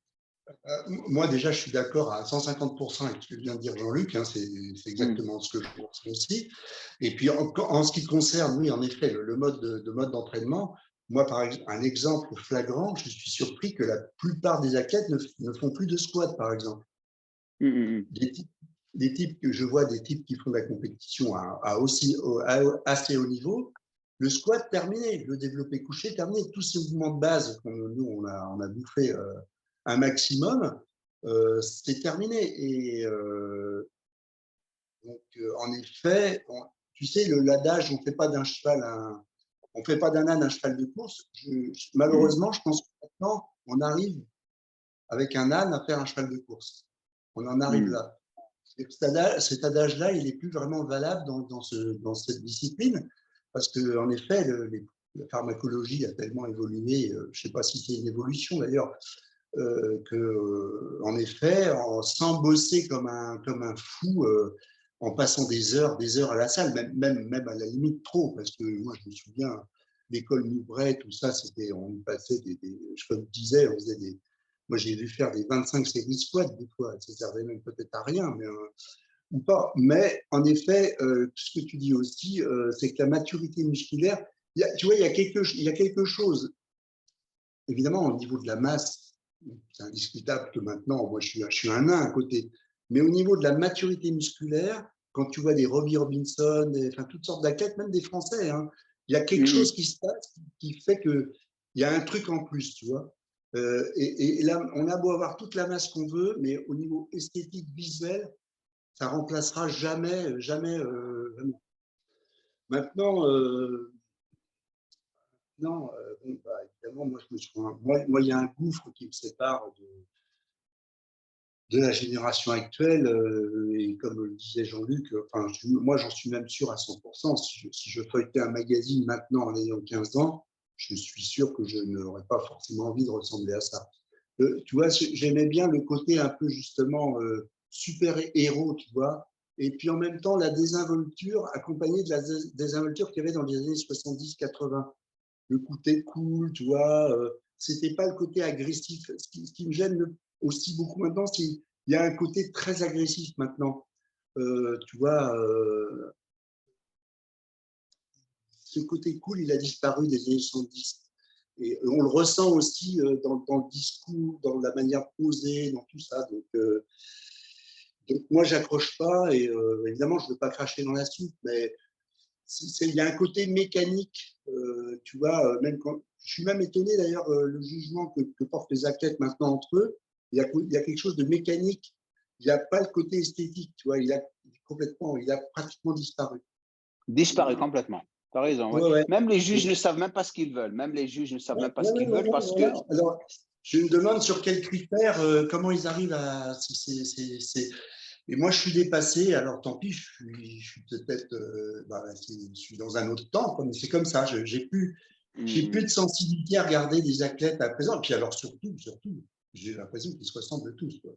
Moi, déjà, je suis d'accord à 150% avec ce que vient de dire Jean-Luc. Hein, c'est exactement ce que je pense aussi. Et puis, en ce qui concerne, oui, en effet, le mode d'entraînement, moi, par exemple, un exemple flagrant, je suis surpris que la plupart des athlètes ne font plus de squat, par exemple. Des types que je vois, des types qui font de la compétition à assez haut niveau, le squat terminé, le développé couché terminé, tous ces mouvements de base nous on a bouffé un maximum, c'est terminé. Et donc, en effet, tu sais, l'adage, on ne fait pas d'un cheval on fait pas d'un âne un cheval de course. Malheureusement, je pense que maintenant, on arrive avec un âne à faire un cheval de course. On en arrive là. Cet adage-là, il n'est plus vraiment valable dans cette discipline, parce qu'en effet, la pharmacologie a tellement évolué, je ne sais pas si c'est une évolution d'ailleurs, qu'en effet, sans bosser comme un fou, en passant des heures à la salle, même à la limite trop, parce que moi je me souviens, l'école Moubret, tout ça, on passait je te disais, on faisait moi j'ai dû faire des 25 séries squats des fois, ça servait même peut-être à rien, mais ou pas. Mais en effet, ce que tu dis aussi, c'est que la maturité musculaire, tu vois, il y a quelque chose, évidemment, au niveau de la masse, c'est indiscutable que maintenant, moi, je suis un nain à côté. Mais au niveau de la maturité musculaire, quand tu vois des Robbie Robinson, enfin, toutes sortes d'athlètes, même des Français, hein, il y a quelque chose qui se passe qui fait qu'il y a un truc en plus, tu vois. Et là, on a beau avoir toute la masse qu'on veut, mais au niveau esthétique, visuel, ça remplacera jamais, jamais. Maintenant, non, bon, bah, évidemment, moi, il y a un gouffre qui me sépare de la génération actuelle. Et comme le disait Jean-Luc, enfin, moi, j'en suis même sûr à 100%. Si je feuilletais un magazine maintenant en ayant 15 ans, je suis sûr que je n'aurais pas forcément envie de ressembler à ça. Tu vois, j'aimais bien le côté un peu justement super-héros, tu vois. Et puis en même temps, la désinvolture accompagnée de la désinvolture qu'il y avait dans les années 70-80. Le côté cool, tu vois. C'était pas le côté agressif. Ce qui me gêne aussi beaucoup maintenant, c'est qu'il y a un côté très agressif maintenant. Tu vois, ce côté cool, il a disparu des années 70. Et on le ressent aussi dans le discours, dans la manière de poser, dans tout ça. Donc moi, j'accroche pas. Et évidemment, je ne veux pas cracher dans la soupe, mais il y a un côté mécanique, tu vois, même quand, je suis même étonné d'ailleurs le jugement que portent les athlètes maintenant entre eux. Il y a quelque chose de mécanique. Il n'y a pas le côté esthétique, tu vois. Il a pratiquement disparu. Disparu complètement. Tu as raison, oui. Ouais, ouais. Même les juges ne savent même pas ce qu'ils veulent. Même les juges ne savent même pas ce qu'ils veulent parce que… Alors, je me demande sur quels critères, comment ils arrivent à… Et moi, je suis dépassé, alors tant pis, je suis peut-être, je suis dans un autre temps, mais c'est comme ça, j'ai plus de sensibilité à regarder des athlètes à présent. Et puis alors surtout, j'ai l'impression qu'ils se ressemblent tous, quoi.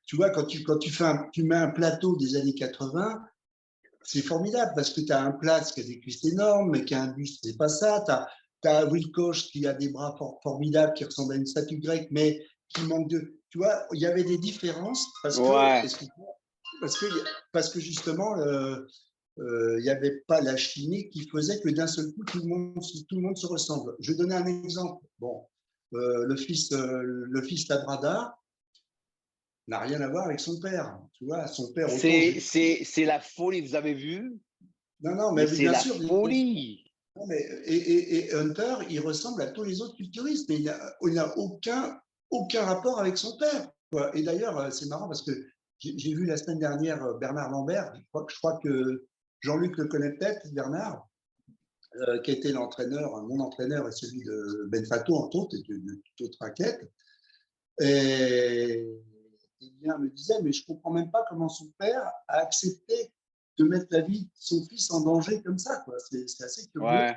Tu vois, quand tu mets un plateau des années 80, c'est formidable parce que tu as un Platz qui a des cuisses énormes, mais qui a un buste, c'est pas ça. Tu as Wilcoch qui a des bras formidables, qui ressemble à une statue grecque, mais qui manque de… Tu vois, il y avait des différences parce que justement, il n'y avait pas la chimie qui faisait que d'un seul coup, tout le monde se ressemble. Je vais donner un exemple. Bon, le fils d'Abrada, n'a rien à voir avec son père. Tu vois, son père, autant C'est la folie, vous avez vu? Non, non, Mais mais c'est bien la sûr. folie. Non, mais, et Hunter, il ressemble à tous les autres culturistes, mais il n'a aucun rapport avec son père, quoi. Et d'ailleurs, c'est marrant parce que j'ai vu la semaine dernière Bernard Lambert. Je crois que Jean-Luc le connaît peut-être, Bernard, qui était l'entraîneur, mon entraîneur et celui de Ben Fato, entre autres, et de toute autre raquette. Et il me disait, mais je ne comprends même pas comment son père a accepté de mettre la vie de son fils en danger comme ça, quoi. C'est assez curieux. Ouais.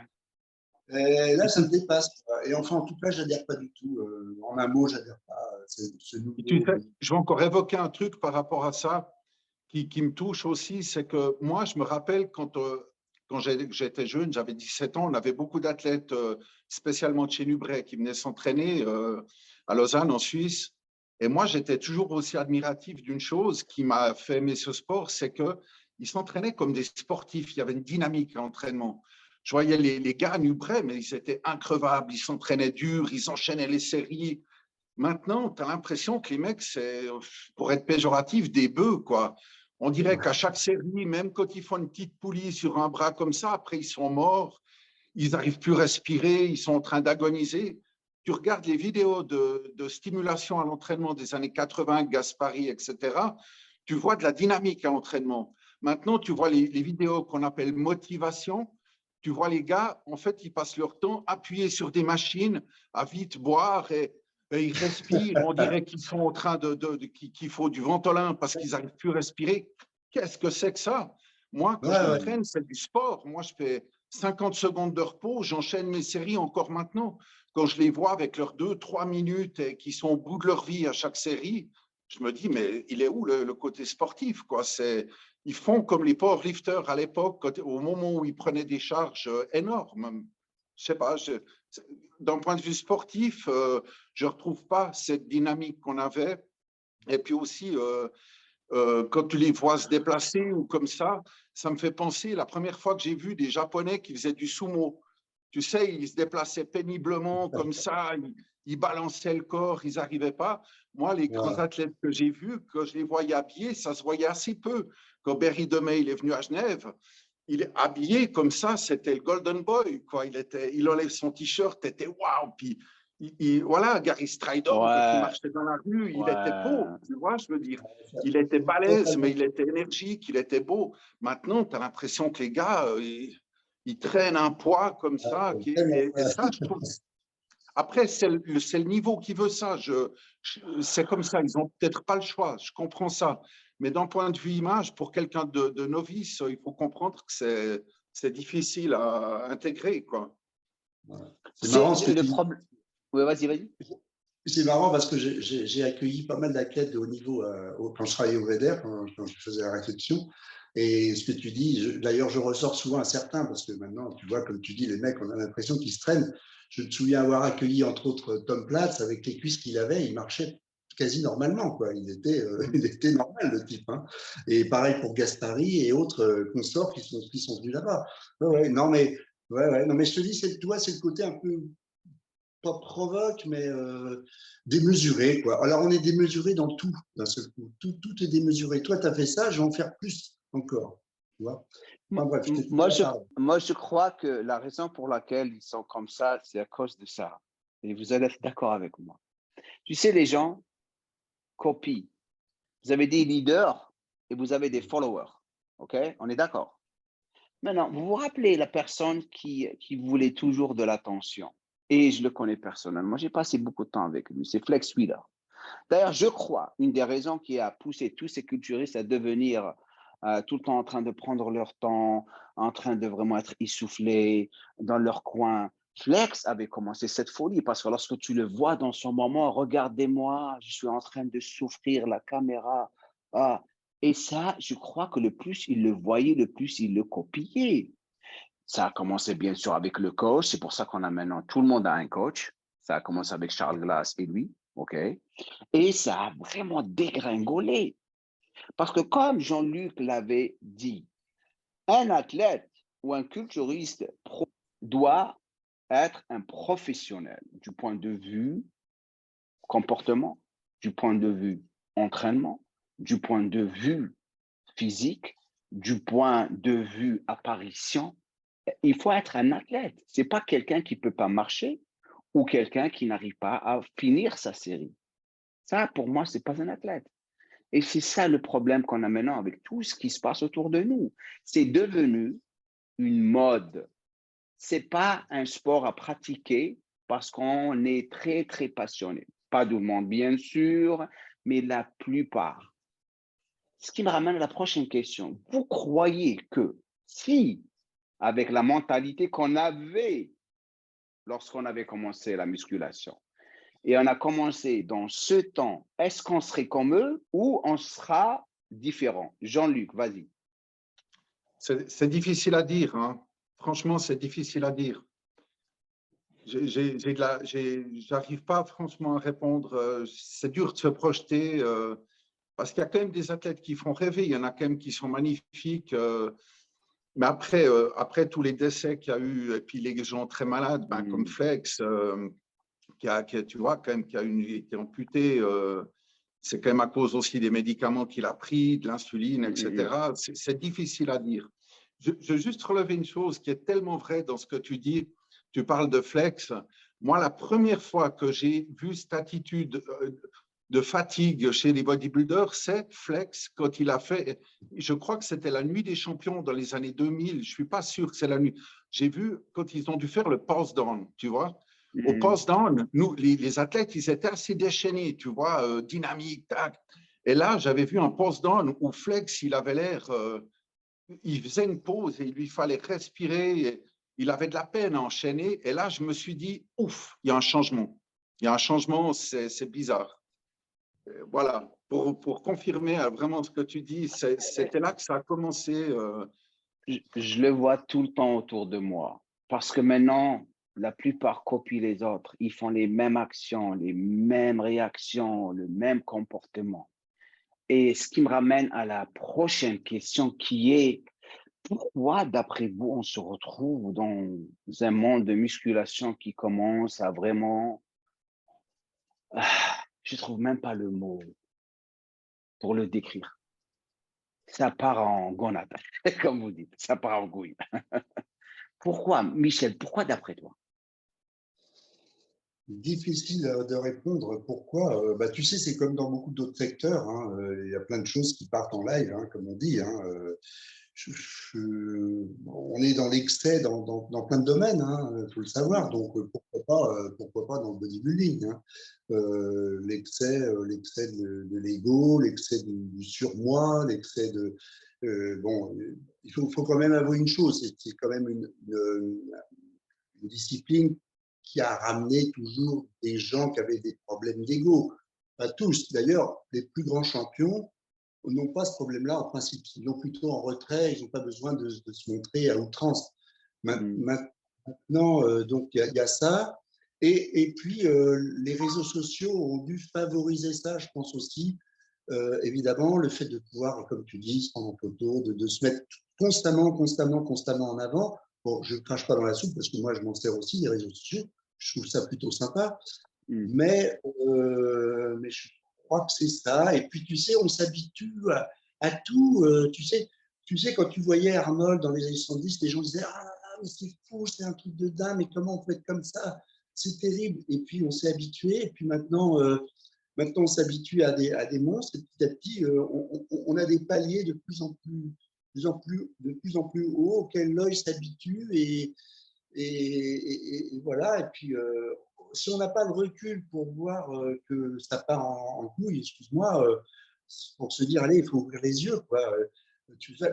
Et là, ça me dépasse, quoi. Et enfin, en tout cas, je n'adhère pas du tout. En un mot, je n'adhère pas. Ce Et tu nouveau. sais, je vais encore évoquer un truc par rapport à ça qui me touche aussi, c'est que moi, je me rappelle quand j'étais jeune, j'avais 17 ans, on avait beaucoup d'athlètes, spécialement de chez Nubret, qui venaient s'entraîner à Lausanne, en Suisse. Et moi, j'étais toujours aussi admiratif d'une chose qui m'a fait aimer ce sport, c'est qu'ils s'entraînaient comme des sportifs. Il y avait une dynamique à l'entraînement. Je voyais les gars à Nubret, mais ils étaient increvables, ils s'entraînaient dur, ils enchaînaient les séries. Maintenant, tu as l'impression que les mecs, c'est, pour être péjoratif, des bœufs, quoi. On dirait qu'à chaque série, même quand ils font une petite poulie sur un bras comme ça, après, ils sont morts, ils n'arrivent plus à respirer, ils sont en train d'agoniser. Tu regardes les vidéos de stimulation à l'entraînement des années 80, Gaspari, etc., tu vois de la dynamique à l'entraînement. Maintenant, tu vois les vidéos qu'on appelle motivation. Tu vois les gars, en fait, ils passent leur temps appuyés sur des machines à vite boire et ils respirent. On dirait qu'ils sont en train qu'il faut du Ventolin parce qu'ils n'arrivent plus à respirer. Qu'est-ce que c'est que ça? Moi, quand je Ouais, ouais. m'entraîne, c'est du sport. Moi, je fais 50 secondes de repos, j'enchaîne mes séries encore maintenant. Quand je les vois avec leurs 2-3 minutes et qui sont au bout de leur vie à chaque série, je me dis, mais il est où le côté sportif, quoi? Ils font comme les powerlifters à l'époque, au moment où ils prenaient des charges énormes. Je sais pas, d'un point de vue sportif, je ne retrouve pas cette dynamique qu'on avait. Et puis aussi, quand tu les vois se déplacer ou comme ça me fait penser la première fois que j'ai vu des Japonais qui faisaient du sumo. Tu sais, ils se déplaçaient péniblement comme ça, ils balançaient le corps, ils n'arrivaient pas. Moi, les grands Ouais. athlètes que j'ai vus, quand je les voyais habillés, ça se voyait assez peu. Quand Berry Demey, il est venu à Genève, il est habillé comme ça, c'était le Golden Boy, quoi. Il enlève son t-shirt, était waouh. Puis voilà, Gary Stridor, quand il Ouais. marchait dans la rue, il était beau, Ouais. tu vois, je veux dire. Il était balèze, mais il était énergique, il était beau. Maintenant, tu as l'impression que les gars, ils traînent un poids comme ça. Et ça, je trouve. Après, c'est le niveau qui veut ça. C'est comme ça. Ils n'ont peut-être pas le choix. Je comprends ça. Mais d'un point de vue image, pour quelqu'un de novice, il faut comprendre que c'est difficile à intégrer, quoi. C'est marrant ce que Le tu dis. problème. Oui, vas-y, vas-y. C'est marrant parce que j'ai accueilli pas mal d'athlètes de haut niveau quand je travaillais au VEDER, quand je faisais la réception. Et ce que tu dis, d'ailleurs, je ressors souvent à certains parce que maintenant, tu vois, comme tu dis, les mecs, on a l'impression qu'ils se traînent. Je me souviens avoir accueilli, entre autres, Tom Platz avec les cuisses qu'il avait. Il marchait quasi normalement, quoi. Il était normal, le type. Hein. Et pareil pour Gaspari et autres consorts qui sont venus là-bas. Ouais, ouais, non, mais, ouais, non, mais je te dis, toi, c'est le côté un peu pas provoque, mais démesuré, quoi. Alors, on est démesuré dans tout, d'un seul coup. Tout est démesuré. Toi, tu as fait ça, je vais en faire plus encore. Tu vois. Enfin, bref, je t'ai coupé Moi, la parole. moi, je crois que la raison pour laquelle ils sont comme ça, c'est à cause de ça. Et vous allez être d'accord avec moi. Tu sais, les gens copient. Vous avez des leaders et vous avez des followers. OK? On est d'accord. Maintenant, vous vous rappelez la personne qui voulait toujours de l'attention. Et je le connais personnellement. J'ai passé beaucoup de temps avec lui. C'est Flex Wheeler. D'ailleurs, je crois, une des raisons qui a poussé tous ces culturistes à devenir tout le temps en train de prendre leur temps, en train de vraiment être essoufflés dans leur coin. Flex avait commencé cette folie parce que lorsque tu le vois dans son moment, regardez-moi, je suis en train de souffrir, la caméra. Ah. Et ça, je crois que le plus il le voyait, le plus il le copiait. Ça a commencé bien sûr avec le coach, c'est pour ça qu'on a maintenant tout le monde a un coach. Ça a commencé avec Charles Glass et lui, OK? Et ça a vraiment dégringolé. Parce que comme Jean-Luc l'avait dit, un athlète ou un culturiste doit être un professionnel du point de vue comportement, du point de vue entraînement, du point de vue physique, du point de vue apparition. Il faut être un athlète. C'est pas quelqu'un qui peut pas marcher ou quelqu'un qui n'arrive pas à finir sa série. Ça, pour moi, c'est pas un athlète. Et c'est ça le problème qu'on a maintenant avec tout ce qui se passe autour de nous. C'est devenu une mode. C'est pas un sport à pratiquer parce qu'on est très, très passionné. Pas tout le monde, bien sûr, mais la plupart. Ce qui me ramène à la prochaine question. Vous croyez que si, avec la mentalité qu'on avait lorsqu'on avait commencé la musculation, et on a commencé dans ce temps, est-ce qu'on serait comme eux ou on sera différent? Jean-Luc, vas-y. C'est difficile à dire, hein. Franchement, c'est difficile à dire. J'arrive pas franchement à répondre. C'est dur de se projeter parce qu'il y a quand même des athlètes qui font rêver. Il y en a quand même qui sont magnifiques. Mais après tous les décès qu'il y a eu, et puis les gens très malades, comme Flex, tu vois, quand même, qui a été amputé, c'est quand même à cause aussi des médicaments qu'il a pris, de l'insuline, etc. C'est difficile à dire. Je veux juste relever une chose qui est tellement vraie dans ce que tu dis. Tu parles de Flex. Moi, la première fois que j'ai vu cette attitude de fatigue chez les bodybuilders, c'est Flex quand il a fait, je crois que c'était la nuit des champions dans les années 2000, je ne suis pas sûr que c'est la nuit. J'ai vu quand ils ont dû faire le pass-down, tu vois. Au pass-down, nous, les athlètes, ils étaient assez déchaînés, tu vois, dynamiques, tac. Et là, j'avais vu un pass-down où Flex, il avait l'air, il faisait une pause et il lui fallait respirer. Il avait de la peine à enchaîner. Et là, je me suis dit, ouf, il y a un changement. Il y a un changement, c'est bizarre. Voilà, pour confirmer vraiment ce que tu dis, c'était là que ça a commencé. Je le vois tout le temps autour de moi parce que maintenant, la plupart copient les autres. Ils font les mêmes actions, les mêmes réactions, le même comportement. Et ce qui me ramène à la prochaine question qui est, pourquoi, d'après vous, on se retrouve dans un monde de musculation qui commence à vraiment, je trouve même pas le mot pour le décrire. Ça part en gonade, comme vous dites, ça part en couille. Pourquoi, Michel, pourquoi d'après toi? Difficile de répondre. Pourquoi? Tu sais, c'est comme dans beaucoup d'autres secteurs, hein. Il y a plein de choses qui partent en live, hein, comme on dit, hein. On est dans l'excès dans plein de domaines, il faut le savoir. Donc, pourquoi pas dans le bodybuilding, hein. L'excès de l'ego, l'excès du surmoi, l'excès de… bon, il faut quand même avouer une chose, c'est quand même une discipline qui a ramené toujours des gens qui avaient des problèmes d'ego. Pas tous. D'ailleurs, les plus grands champions n'ont pas ce problème-là en principe. Ils l'ont plutôt en retrait, ils n'ont pas besoin de se montrer à outrance. Maintenant, donc, il y a ça. Et puis, les réseaux sociaux ont dû favoriser ça, je pense aussi. Évidemment, le fait de pouvoir, comme tu dis, se prendre en photo, de se mettre constamment en avant. Bon, je ne crache pas dans la soupe parce que moi, je m'en sers aussi, les réseaux sociaux. Je trouve ça plutôt sympa. Mais je crois que c'est ça. Et puis, tu sais, on s'habitue à tout. Tu sais, quand tu voyais Arnold dans les années 70, les gens disaient « Ah, mais c'est fou, c'est un truc de dingue, mais comment on peut être comme ça? C'est terrible. » Et puis, on s'est habitué. Et puis maintenant, on s'habitue à des monstres. Et petit à petit, on a des paliers de plus en plus haut auxquels l'œil s'habitue. Et voilà. Et puis, si on n'a pas le recul pour voir que ça part en couille, excuse-moi, pour se dire, allez, il faut ouvrir les yeux, quoi.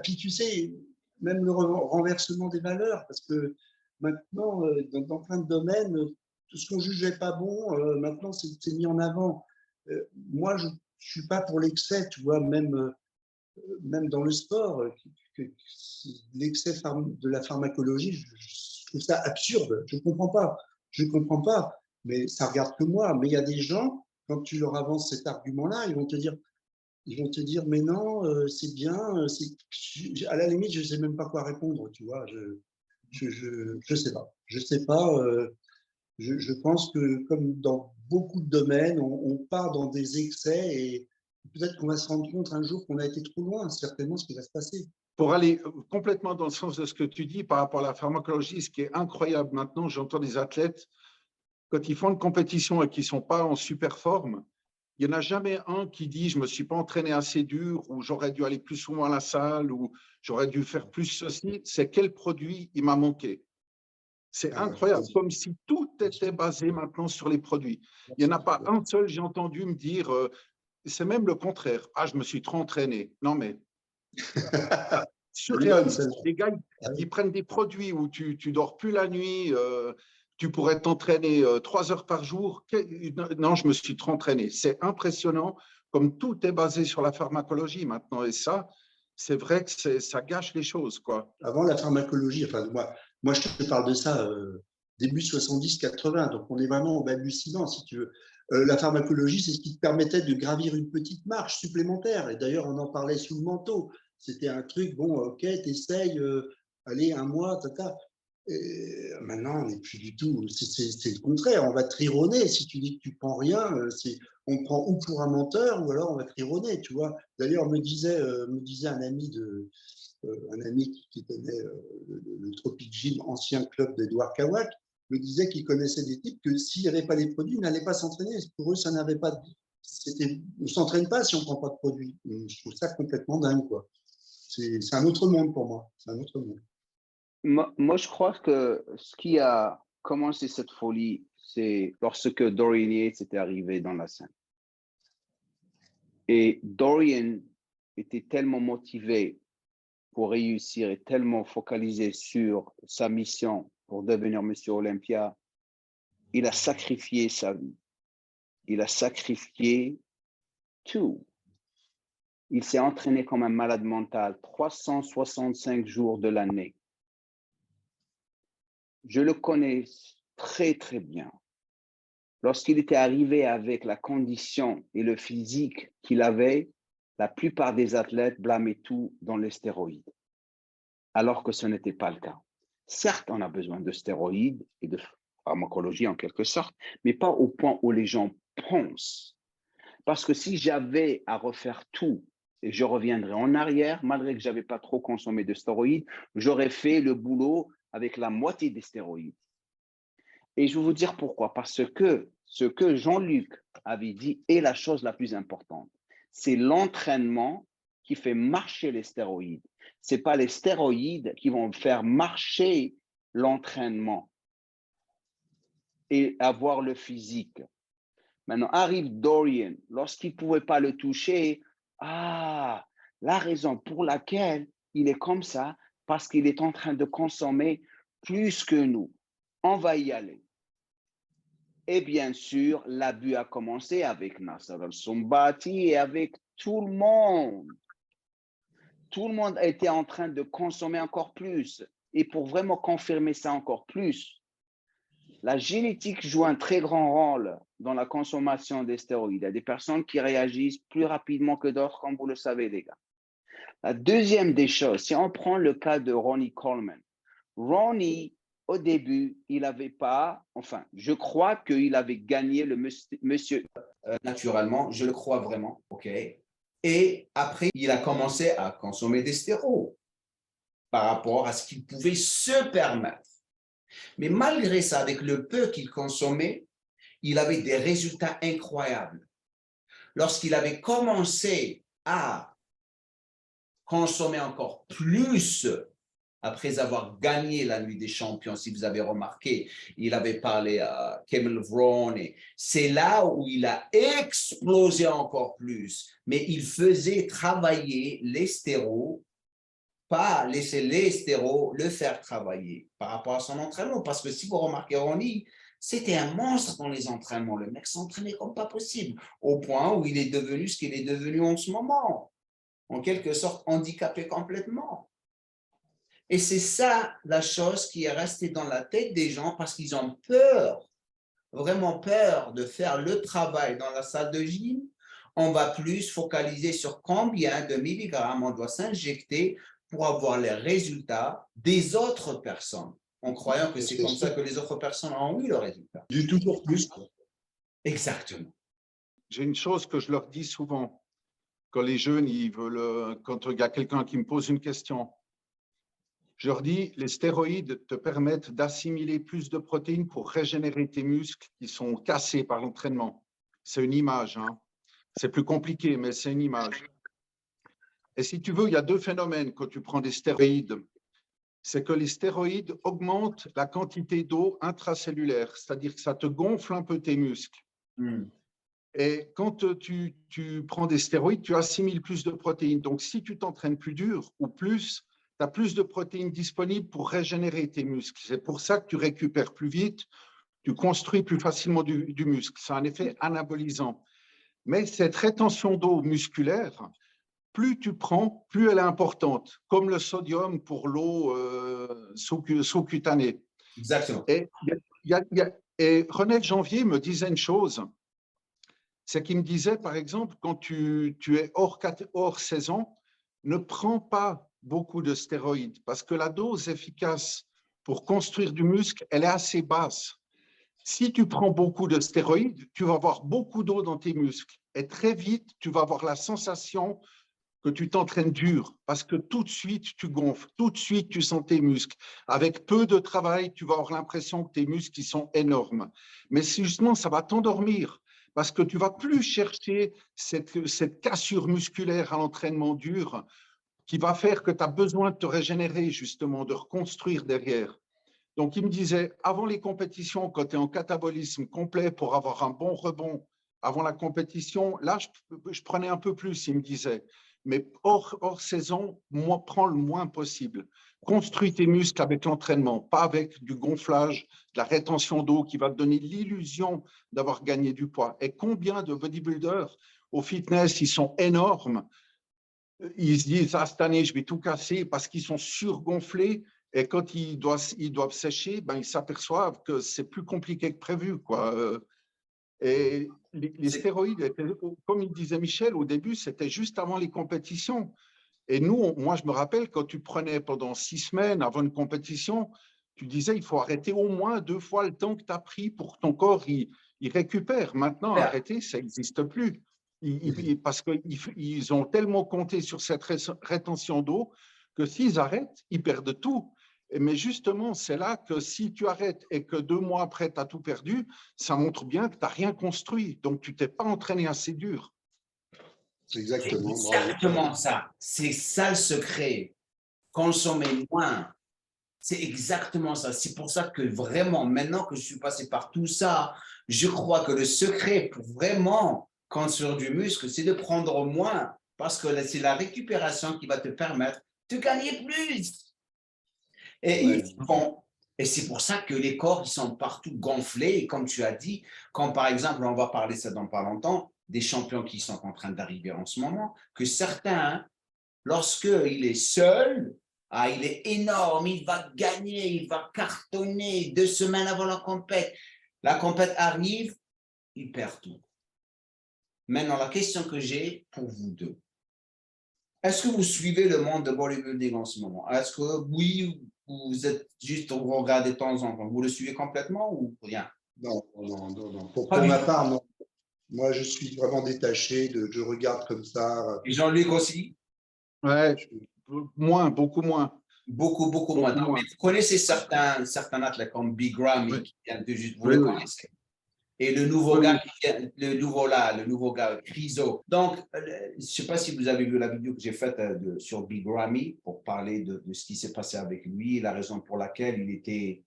Puis tu sais, même le renversement des valeurs, parce que maintenant, dans plein de domaines, tout ce qu'on jugeait pas bon, maintenant, c'est mis en avant. Moi, je ne suis pas pour l'excès, tu vois, même dans le sport, l'excès de la pharmacologie, je trouve ça absurde. Je ne comprends pas. Je ne comprends pas. Mais ça ne regarde que moi. Mais il y a des gens, quand tu leur avances cet argument-là, ils vont te dire, mais non, c'est bien. À la limite, je ne sais même pas quoi répondre. Tu vois, je sais pas. Je sais pas. Je pense que comme dans beaucoup de domaines, on part dans des excès Peut-être qu'on va se rendre compte un jour qu'on a été trop loin, c'est certainement ce qui va se passer. Pour aller complètement dans le sens de ce que tu dis par rapport à la pharmacologie, ce qui est incroyable maintenant, j'entends des athlètes, quand ils font une compétition et qu'ils ne sont pas en super forme, il n'y en a jamais un qui dit « je ne me suis pas entraîné assez dur » ou « j'aurais dû aller plus souvent à la salle » ou « j'aurais dû faire plus ceci ». C'est quel produit il m'a manqué. C'est incroyable, comme si tout était basé maintenant sur les produits. Il n'y en a pas un seul, j'ai entendu me dire, c'est même le contraire. Ah, je me suis trop entraîné. Non, mais surréaliste. Les gars, ils prennent des produits où tu dors plus la nuit, tu pourrais t'entraîner 3 heures par jour. Non, je me suis trop entraîné. C'est impressionnant, comme tout est basé sur la pharmacologie maintenant. Et ça, c'est vrai que ça gâche les choses, quoi. Avant la pharmacologie, enfin, moi je te parle de ça début 70-80, donc on est vraiment au balbutiement, si tu veux. La pharmacologie, c'est ce qui te permettait de gravir une petite marche supplémentaire. Et d'ailleurs, on en parlait sous le manteau. C'était un truc, bon, ok, t'essayes, allez, un mois, tata. Et maintenant, on n'est plus du tout. C'est le contraire. On va te rironner si tu dis que tu prends rien. On prend ou pour un menteur ou alors on va te rironner, tu vois. D'ailleurs, me disait un ami qui tenait le Tropic Gym, ancien club d'Edouard Kawak, me disait qu'il connaissait des types que s'il n'y avait pas les produits, ils n'allaient pas s'entraîner. Pour eux, ça n'avait pas. On ne s'entraîne pas si on ne prend pas de produits. Je trouve ça complètement dingue, quoi. C'est un autre monde pour moi. C'est un autre monde. Moi, je crois que ce qui a commencé cette folie, c'est lorsque Dorian Yates était arrivé dans la scène. Et Dorian était tellement motivé pour réussir et tellement focalisé sur sa mission pour devenir Monsieur Olympia, il a sacrifié sa vie. Il a sacrifié tout. Il s'est entraîné comme un malade mental 365 jours de l'année. Je le connais très, très bien. Lorsqu'il était arrivé avec la condition et le physique qu'il avait, la plupart des athlètes blâmaient tout dans les stéroïdes, alors que ce n'était pas le cas. Certes, on a besoin de stéroïdes et de pharmacologie en quelque sorte, mais pas au point où les gens pensent. Parce que si j'avais à refaire tout, et je reviendrais en arrière, malgré que je n'avais pas trop consommé de stéroïdes, j'aurais fait le boulot avec la moitié des stéroïdes. Et je vais vous dire pourquoi. Parce que ce que Jean-Luc avait dit est la chose la plus importante. C'est l'entraînement qui fait marcher les stéroïdes. Ce n'est pas les stéroïdes qui vont faire marcher l'entraînement et avoir le physique. Maintenant, arrive Dorian. Lorsqu'il ne pouvait pas le toucher, la raison pour laquelle il est comme ça, parce qu'il est en train de consommer plus que nous. On va y aller. Et bien sûr, l'abus a commencé avec Nasser El-Soumbati et avec tout le monde. Tout le monde était en train de consommer encore plus. Et pour vraiment confirmer ça encore plus, la génétique joue un très grand rôle dans la consommation des stéroïdes. Il y a des personnes qui réagissent plus rapidement que d'autres, comme vous le savez, les gars. La deuxième des choses, si on prend le cas de Ronnie Coleman, Ronnie, au début, il n'avait pas, enfin, je crois qu'il avait gagné le monsieur naturellement, je le crois vraiment, ok. Et après, il a commencé à consommer des stéroïdes par rapport à ce qu'il pouvait se permettre. Mais malgré ça, avec le peu qu'il consommait, il avait des résultats incroyables. Lorsqu'il avait commencé à consommer encore plus, après avoir gagné la Nuit des Champions, si vous avez remarqué, il avait parlé à Kevin Vroon, et c'est là où il a explosé encore plus. Mais il faisait travailler les stéroïdes, pas laisser les stéroïdes le faire travailler par rapport à son entraînement. Parce que si vous remarquez Ronnie, c'était un monstre dans les entraînements. Le mec s'entraînait comme pas possible, au point où il est devenu ce qu'il est devenu en ce moment, en quelque sorte handicapé complètement. Et c'est ça la chose qui est restée dans la tête des gens parce qu'ils ont peur, vraiment peur de faire le travail dans la salle de gym. On va plus focaliser sur combien de milligrammes on doit s'injecter pour avoir les résultats des autres personnes, en croyant que c'est comme ça que les autres personnes ont eu le résultat. Du toujours plus, quoi. Exactement. J'ai une chose que je leur dis souvent. quand les jeunes, ils veulent, quand il y a quelqu'un qui me pose une question, je leur dis, les stéroïdes te permettent d'assimiler plus de protéines pour régénérer tes muscles qui sont cassés par l'entraînement. C'est une image, hein. C'est plus compliqué, mais c'est une image. Et si tu veux, il y a deux phénomènes quand tu prends des stéroïdes. C'est que les stéroïdes augmentent la quantité d'eau intracellulaire, c'est-à-dire que ça te gonfle un peu tes muscles. Et quand tu prends des stéroïdes, tu assimiles plus de protéines. Donc, si tu t'entraînes plus dur ou plus, tu as plus de protéines disponibles pour régénérer tes muscles. C'est pour ça que tu récupères plus vite, tu construis plus facilement du muscle. C'est un effet anabolisant. Mais cette rétention d'eau musculaire, plus tu prends, plus elle est importante, comme le sodium pour l'eau sous-cutanée. Exactement. Et René Janvier me disait une chose, c'est qu'il me disait, par exemple, quand tu es hors saison, ne prends pas beaucoup de stéroïdes parce que la dose efficace pour construire du muscle, elle est assez basse. Si tu prends beaucoup de stéroïdes, tu vas avoir beaucoup d'eau dans tes muscles et très vite, tu vas avoir la sensation que tu t'entraînes dur parce que tout de suite, tu gonfles, tout de suite, tu sens tes muscles. Avec peu de travail, tu vas avoir l'impression que tes muscles ils sont énormes. Mais justement, ça va t'endormir parce que tu ne vas plus chercher cette cassure musculaire à l'entraînement dur qui va faire que tu as besoin de te régénérer, justement, de reconstruire derrière. Donc, il me disait, avant les compétitions, quand tu es en catabolisme complet pour avoir un bon rebond avant la compétition, là, je prenais un peu plus, il me disait. Mais hors saison, moi, prends le moins possible. Construis tes muscles avec l'entraînement, pas avec du gonflage, de la rétention d'eau qui va te donner l'illusion d'avoir gagné du poids. Et combien de bodybuilders au fitness, ils sont énormes, ils se disent, ah, cette année, je vais tout casser parce qu'ils sont surgonflés. Et quand ils doivent sécher, ben, ils s'aperçoivent que c'est plus compliqué que prévu, quoi. Et les stéroïdes, comme il disait Michel, au début, c'était juste avant les compétitions. Et nous, moi, je me rappelle, quand tu prenais pendant 6 semaines avant une compétition, tu disais, il faut arrêter au moins 2 fois le temps que tu as pris pour que ton corps il récupère. Maintenant, arrêter, ça n'existe plus. Parce qu'ils ont tellement compté sur cette rétention d'eau que s'ils arrêtent, ils perdent tout. Mais justement, c'est là que si tu arrêtes et que 2 mois après, tu as tout perdu, ça montre bien que tu n'as rien construit. Donc, tu ne t'es pas entraîné assez dur. C'est exactement. Ça. C'est ça le secret. Consommer moins. C'est exactement ça. C'est pour ça que vraiment, maintenant que je suis passé par tout ça, je crois que le secret pour vraiment construire du muscle, c'est de prendre moins. Parce que c'est la récupération qui va te permettre de gagner plus. Et et c'est pour ça que les corps ils sont partout gonflés. Et comme tu as dit, quand par exemple, on va parler ça dans pas longtemps, des champions qui sont en train d'arriver en ce moment, que certains, lorsqu'il est seul, il est énorme, il va gagner, il va cartonner 2 semaines avant la compète arrive, il perd tout. Maintenant, la question que j'ai pour vous deux, est-ce que vous suivez le monde de bodybuilding en ce moment? Est-ce que oui, vous êtes juste, vous regardez de temps en temps, vous le suivez complètement ou rien? Non. Pour ma part, non. Moi, je suis vraiment détaché, je regarde comme ça. Et Jean-Luc aussi? Ouais, moins, beaucoup moins. Beaucoup moins. Non, mais vous connaissez certains athlètes comme Big Ramy qui vient de juste, vous le connaissez. Et le nouveau gars, le nouveau gars, Chryso. Donc, je ne sais pas si vous avez vu la vidéo que j'ai faite sur Big Ramy pour parler de ce qui s'est passé avec lui, la raison pour laquelle il était.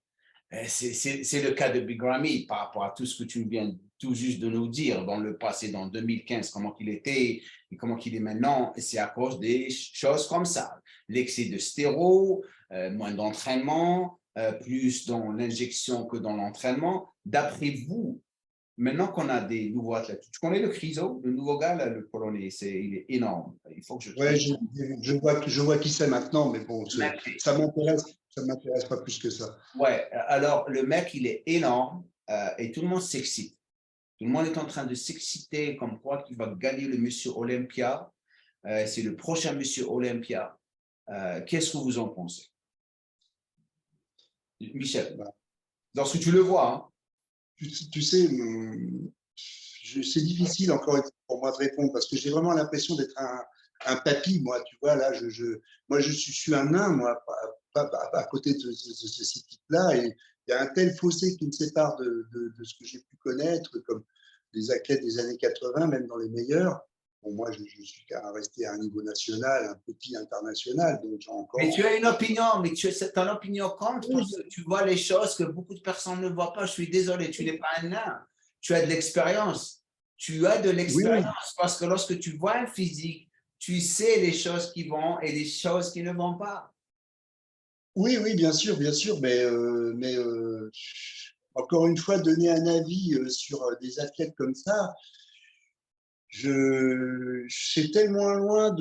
C'est le cas de Big Ramy par rapport à tout ce que tu viens tout juste de nous dire dans le passé, dans 2015, comment il était et comment il est maintenant. C'est à cause des choses comme ça. L'excès de stéro, moins d'entraînement, plus dans l'injection que dans l'entraînement. D'après vous, maintenant qu'on a des nouveaux athlètes, tu connais le Chryso, le nouveau gars, là, le Polonais, il est énorme. Il faut que je vois qui c'est maintenant, mais bon, ça m'intéresse pas plus que ça. Ouais, alors le mec, il est énorme et tout le monde s'excite. Tout le monde est en train de s'exciter comme quoi qu'il va gagner le Monsieur Olympia. C'est le prochain Monsieur Olympia. Qu'est-ce que vous en pensez? Michel, lorsque tu le vois, hein? Tu sais, c'est difficile encore une fois pour moi de répondre parce que j'ai vraiment l'impression d'être un papy, moi, tu vois, là, moi, je suis un nain, moi, à côté de ces types-là, et il y a un tel fossé qui me sépare de ce que j'ai pu connaître, comme les athlètes des années 80, même dans les meilleurs. Bon, moi, je suis resté à un niveau national, un petit international, donc j'ai encore… Mais tu as une opinion, mais ton opinion compte parce que tu vois les choses que beaucoup de personnes ne voient pas. Je suis désolé, tu n'es pas un nain. Tu as de l'expérience. Tu as de l'expérience parce que lorsque tu vois un physique, tu sais les choses qui vont et les choses qui ne vont pas. Oui, oui, bien sûr, mais encore une fois, donner un avis sur des athlètes comme ça, c'est tellement loin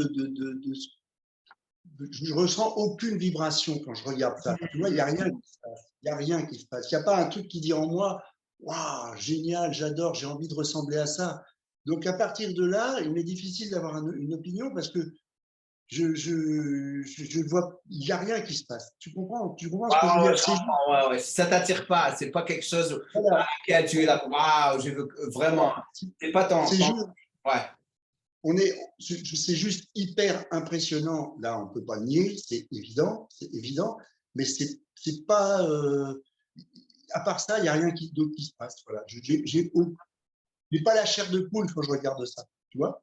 je ressens aucune vibration quand je regarde ça. Tu vois, il n'y a rien qui se passe. Il n'y a rien qui se passe. Il n'y a pas un truc qui dit en moi, waouh, génial, j'adore, j'ai envie de ressembler à ça. Donc à partir de là, il m'est difficile d'avoir une opinion parce que je vois, il n'y a rien qui se passe. Tu comprends ce que je veux dire? C'est juste, Ouais, ouais. Ça ne t'attire pas. Ce n'est pas quelque chose voilà, à laquelle tu es là. Waouh, je veux vraiment. voilà. C'est pas ton. C'est juste, Ouais. c'est juste hyper impressionnant. Là, on ne peut pas le nier, c'est évident, mais c'est pas. À part ça, il n'y a rien d'autre qui se passe. Voilà. J'ai pas la chair de poule quand je regarde ça. Tu vois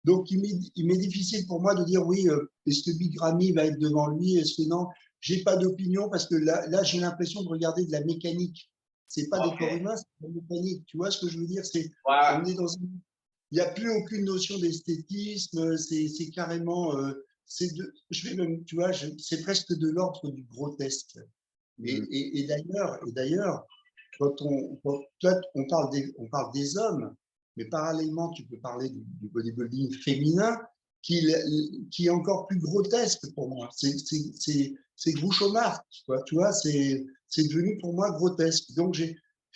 donc il m'est difficile pour moi de dire oui, est-ce que Big Ramy va être devant lui? Est-ce que non? J'ai pas d'opinion parce que là j'ai l'impression de regarder de la mécanique. C'est pas des corps Ok. humains, c'est de la mécanique. Tu vois ce que je veux dire? On Ouais. est dans une il n'y a plus aucune notion d'esthétisme, c'est carrément, je vais même, tu vois, c'est presque de l'ordre du grotesque. Et d'ailleurs, toi, on parle des hommes, mais parallèlement, tu peux parler du bodybuilding féminin qui est encore plus grotesque pour moi. C'est Groucho-Marx, tu vois, c'est devenu pour moi grotesque. Donc,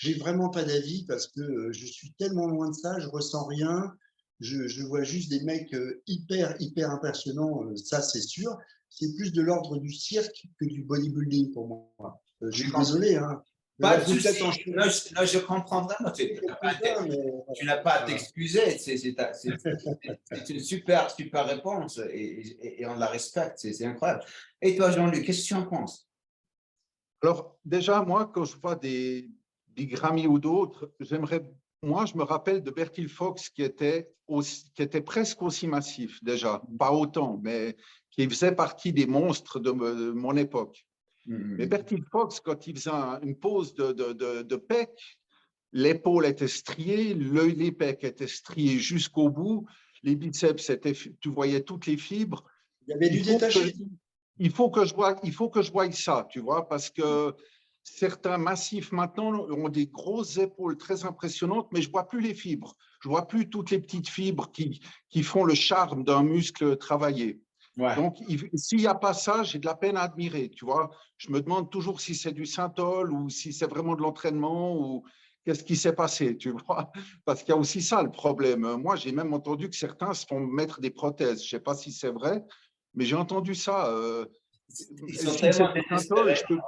j'ai vraiment pas d'avis parce que je suis tellement loin de ça, je ressens rien. Je vois juste des mecs hyper impressionnants, ça c'est sûr. C'est plus de l'ordre du cirque que du bodybuilding pour moi. Je suis désolé, hein. Pas On de peut peut-être souci. en Non, je comprends vraiment. quelques-uns, mais Tu n'as pas à voilà. t'excuser. C'est une super réponse et on la respecte. C'est incroyable. Et toi, Jean-Luc, qu'est-ce que tu en penses? Alors, déjà, moi, quand je vois des Grammy ou d'autres, moi, je me rappelle de Bertil Fox qui était presque aussi massif, déjà, pas autant, mais qui faisait partie des monstres de mon époque. Mais Bertil Fox, quand il faisait une pose de pec, l'épaule était striée, les pecs étaient striés jusqu'au bout, les biceps, tu voyais toutes les fibres. Il y avait du détaché. Il faut que je voie ça, tu vois, parce que certains massifs maintenant ont des grosses épaules très impressionnantes, mais je vois plus les fibres. Je vois plus toutes les petites fibres qui font le charme d'un muscle travaillé. Ouais. Donc, s'il n'y a pas ça, j'ai de la peine à admirer, tu vois. Je me demande toujours si c'est du synthol ou si c'est vraiment de l'entraînement ou qu'est-ce qui s'est passé, tu vois. Parce qu'il y a aussi ça, le problème. Moi, j'ai même entendu que certains se font mettre des prothèses. Je ne sais pas si c'est vrai, mais j'ai entendu ça. Ils sont Si c'est tellement du synthol, désespérés.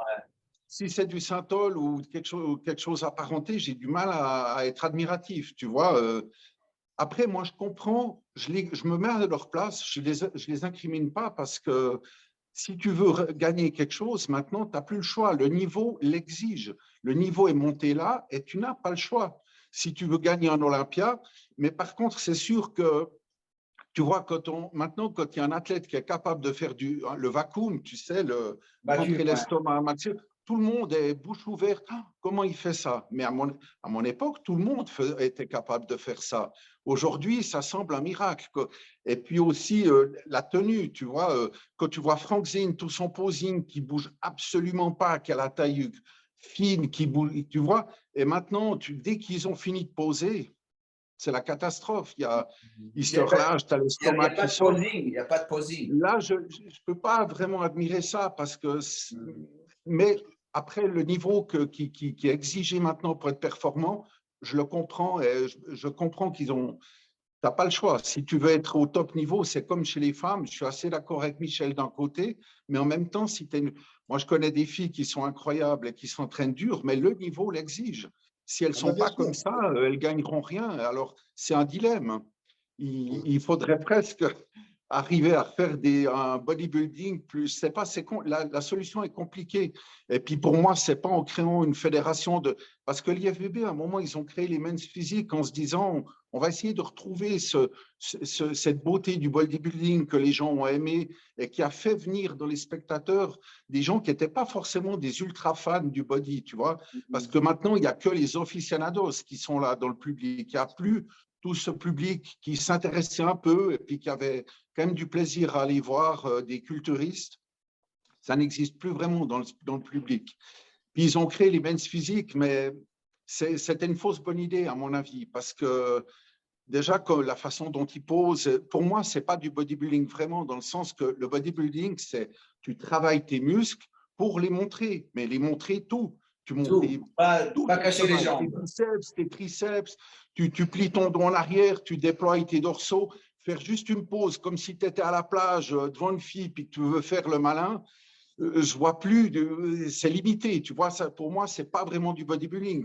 si c'est du synthol ou quelque chose apparenté, j'ai du mal à être admiratif, tu vois. Après, moi, je comprends, je me mets à leur place, je les incrimine pas parce que si tu veux gagner quelque chose, maintenant, tu n'as plus le choix. Le niveau l'exige. Le niveau est monté là et tu n'as pas le choix si tu veux gagner un Olympia. Mais par contre, c'est sûr que tu vois, maintenant, quand il y a un athlète qui est capable de faire le vacuum, tu sais, rentrer Ouais. l'estomac à maximum, tout le monde est bouche ouverte. Ah, comment il fait ça? Mais à mon époque, tout le monde était capable de faire ça. Aujourd'hui, ça semble un miracle. Et puis aussi, la tenue, tu vois, quand tu vois Frank Zinn, tout son posing qui bouge absolument pas, qui a la taille fine, qui bouge, tu vois. Et maintenant, dès qu'ils ont fini de poser, c'est la catastrophe. Ils se relâchent, tu as Il n'y a l'estomac pas qui de sort. posing. Il n'y a pas de posing. Là, je ne peux pas vraiment admirer ça parce que. Mais après, le niveau qui est exigé maintenant pour être performant, je le comprends et je comprends qu'ils ont. Tu n'as pas le choix. Si tu veux être au top niveau, c'est comme chez les femmes. Je suis assez d'accord avec Michel d'un côté, mais en même temps, moi, je connais des filles qui sont incroyables et qui s'entraînent dur, mais le niveau l'exige. Si elles ne sont bien pas sûr. comme ça, elles ne gagneront rien. Alors, c'est un dilemme. Il faudrait presque arriver à faire un bodybuilding plus. C'est pas, la solution est compliquée. Et puis pour moi, c'est pas en créant une fédération de. Parce que l'IFBB, à un moment, ils ont créé les men's physiques en se disant on va essayer de retrouver cette beauté du bodybuilding que les gens ont aimé et qui a fait venir dans les spectateurs des gens qui n'étaient pas forcément des ultra fans du body, tu vois. Parce que maintenant, il n'y a que les aficionados qui sont là dans le public. Il n'y a plus tout ce public qui s'intéressait un peu et puis qui avait quand même du plaisir à aller voir des culturistes. Ça n'existe plus vraiment dans le public. Puis ils ont créé les men's physiques, mais c'était une fausse bonne idée à mon avis, parce que déjà la façon dont ils posent, pour moi, c'est pas du bodybuilding vraiment, dans le sens que le bodybuilding, c'est tu travailles tes muscles pour les montrer, mais les montrer tout. Tu montres pas cacher les jambes. Tes biceps, tes triceps, tu plies ton dos en arrière, tu déploies tes dorsaux. Faire juste une pause comme si tu étais à la plage devant une fille puis que tu veux faire le malin, je vois plus, c'est limité. Tu vois, ça, pour moi, c'est pas vraiment du bodybuilding.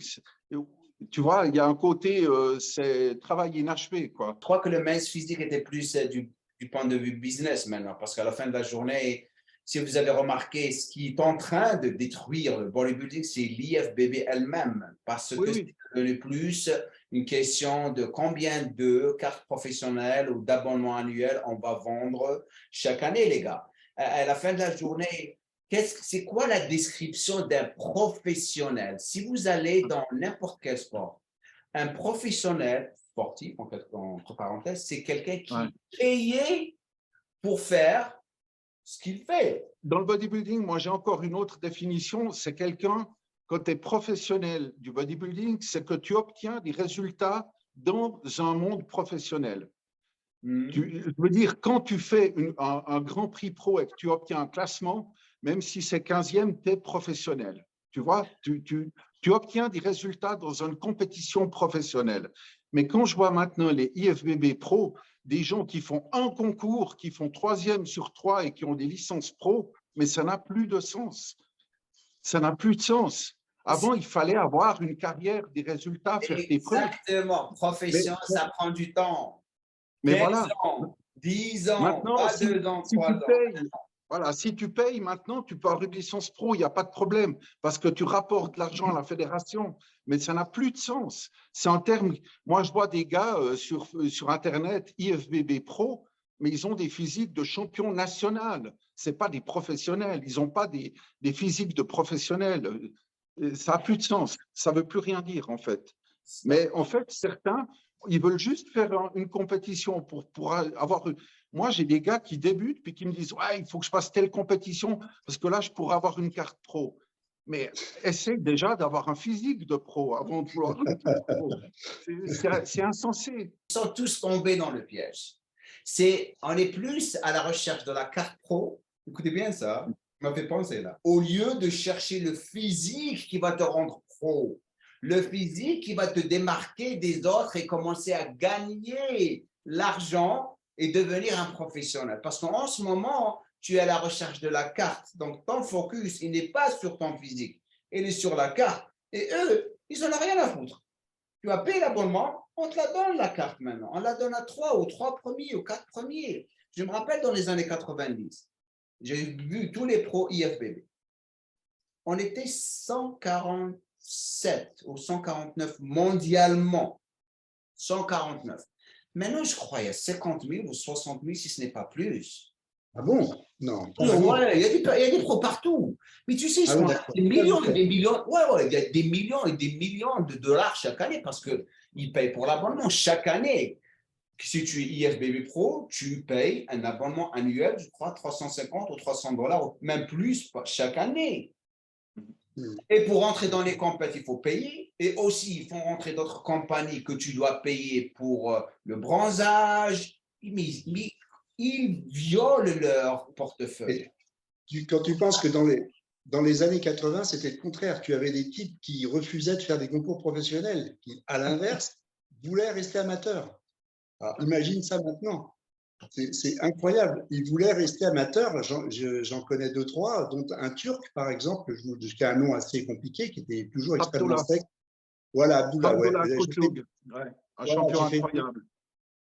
Tu vois, il y a un côté, c'est travail inachevé, quoi. Je crois que le men's physique était plus du point de vue business maintenant, parce qu'à la fin de la journée, si vous avez remarqué, ce qui est en train de détruire le bodybuilding, c'est l'IFBB elle-même, parce que c'est devenu plus une question de combien de cartes professionnelles ou d'abonnements annuels on va vendre chaque année, les gars. À la fin de la journée, c'est quoi la description d'un professionnel? Si vous allez dans n'importe quel sport, un professionnel sportif, en fait, entre parenthèses, c'est quelqu'un qui est payé pour faire ce qu'il fait. Dans le bodybuilding, moi, j'ai encore une autre définition. C'est quelqu'un, quand tu es professionnel du bodybuilding, c'est que tu obtiens des résultats dans un monde professionnel. Je veux dire, quand tu fais un grand prix pro et que tu obtiens un classement, même si c'est 15e, tu es professionnel. Tu vois, tu obtiens des résultats dans une compétition professionnelle. Mais quand je vois maintenant les IFBB Pro, des gens qui font un concours, qui font 3e sur 3 et qui ont des licences pro, mais ça n'a plus de sens. Ça n'a plus de sens. Avant, il fallait avoir une carrière, des résultats, faire tes preuves. Exactement. Profession, ça prend du temps. Mais voilà. Ans, 10 ans, maintenant, pas 2 ans, 3 ans. Voilà, si tu payes maintenant, tu peux avoir une licence pro, il n'y a pas de problème, parce que tu rapportes l'argent à la fédération, mais ça n'a plus de sens. C'est en termes, moi je vois des gars sur Internet, IFBB Pro, mais ils ont des physiques de champion national, ce n'est pas des professionnels, ils n'ont pas des physiques de professionnels. Ça n'a plus de sens, ça ne veut plus rien dire en fait. Mais en fait, certains, ils veulent juste faire une compétition pour avoir… Moi, j'ai des gars qui débutent puis qui me disent ouais, il faut que je fasse telle compétition parce que là, je pourrais avoir une carte pro. Mais essaye déjà d'avoir un physique de pro avant de vouloir une carte pro. C'est insensé. Ils sont tous tombés dans le piège. On est plus à la recherche de la carte pro. Écoutez bien ça, ça m'a fait penser là. Au lieu de chercher le physique qui va te rendre pro, le physique qui va te démarquer des autres et commencer à gagner l'argent et devenir un professionnel. Parce qu'en ce moment, tu es à la recherche de la carte. Donc, ton focus, il n'est pas sur ton physique. Il est sur la carte. Et eux, ils n'en ont rien à foutre. Tu as payé l'abonnement, on te la donne la carte maintenant. On la donne à 3 premiers, aux 4 premiers. Je me rappelle dans les années 90, j'ai vu tous les pros IFBB. On était 147 ou 149 mondialement. 149. Maintenant, je crois qu'il y a 50 000 ou 60 000, si ce n'est pas plus. Ah bon? Non. Ouais, il y a des pros partout. Mais tu sais, il y a des millions et des millions. Ouais, il y a des millions et des millions de dollars chaque année parce qu'ils payent pour l'abonnement chaque année. Si tu es IFBB Pro, tu payes un abonnement annuel, je crois, 350 ou 300 dollars, même plus chaque année. Et pour rentrer dans les compétitions, il faut payer. Et aussi, ils font rentrer d'autres compagnies que tu dois payer pour le bronzage. Mais ils violent leur portefeuille. Quand tu penses que dans les années 80, c'était le contraire. Tu avais des types qui refusaient de faire des concours professionnels, qui, à l'inverse, voulaient rester amateurs. Alors, imagine ça maintenant. C'est incroyable. Ils voulaient rester amateurs. J'en connais 2-3, dont un Turc, par exemple, qui a un nom assez compliqué, qui était toujours extrêmement sec. Voilà, Abdullah, ouais. Abdullah Kouchoug, ouais, un champion incroyable.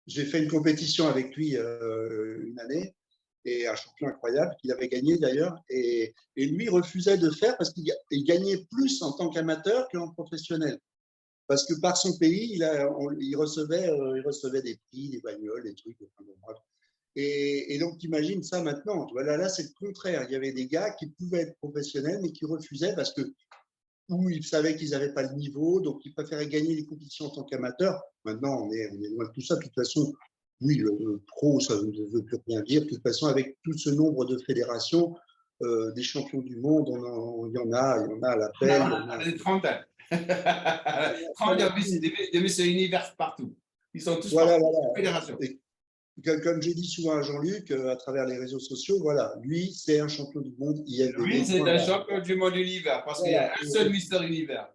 J'ai fait une compétition avec lui une année, et un champion incroyable qu'il avait gagné d'ailleurs. Et lui refusait de faire parce qu'il gagnait plus en tant qu'amateur qu'en professionnel. Parce que par son pays, il recevait des prix, des bagnoles, des trucs. Enfin, bon, bref. Et donc, tu imagines ça maintenant. Voilà, là, c'est le contraire. Il y avait des gars qui pouvaient être professionnels, mais qui refusaient parce que ou ils savaient qu'ils n'avaient pas le niveau, donc ils préféraient gagner les compétitions en tant qu'amateurs. Maintenant, on est loin de tout ça. De toute façon, oui, le pro, ça ne veut plus rien dire. De toute façon, avec tout ce nombre de fédérations, des champions du monde, il y en a à l'appel. On a des trentaines. 30 de Miss Univers partout. Ils sont tous voilà, partout. voilà. Fédération. Et comme j'ai dit souvent à Jean-Luc, à travers les réseaux sociaux, voilà, lui, c'est un champion du monde. Lui, c'est un champion du monde univers parce qu'il y a un seul Mister Univers.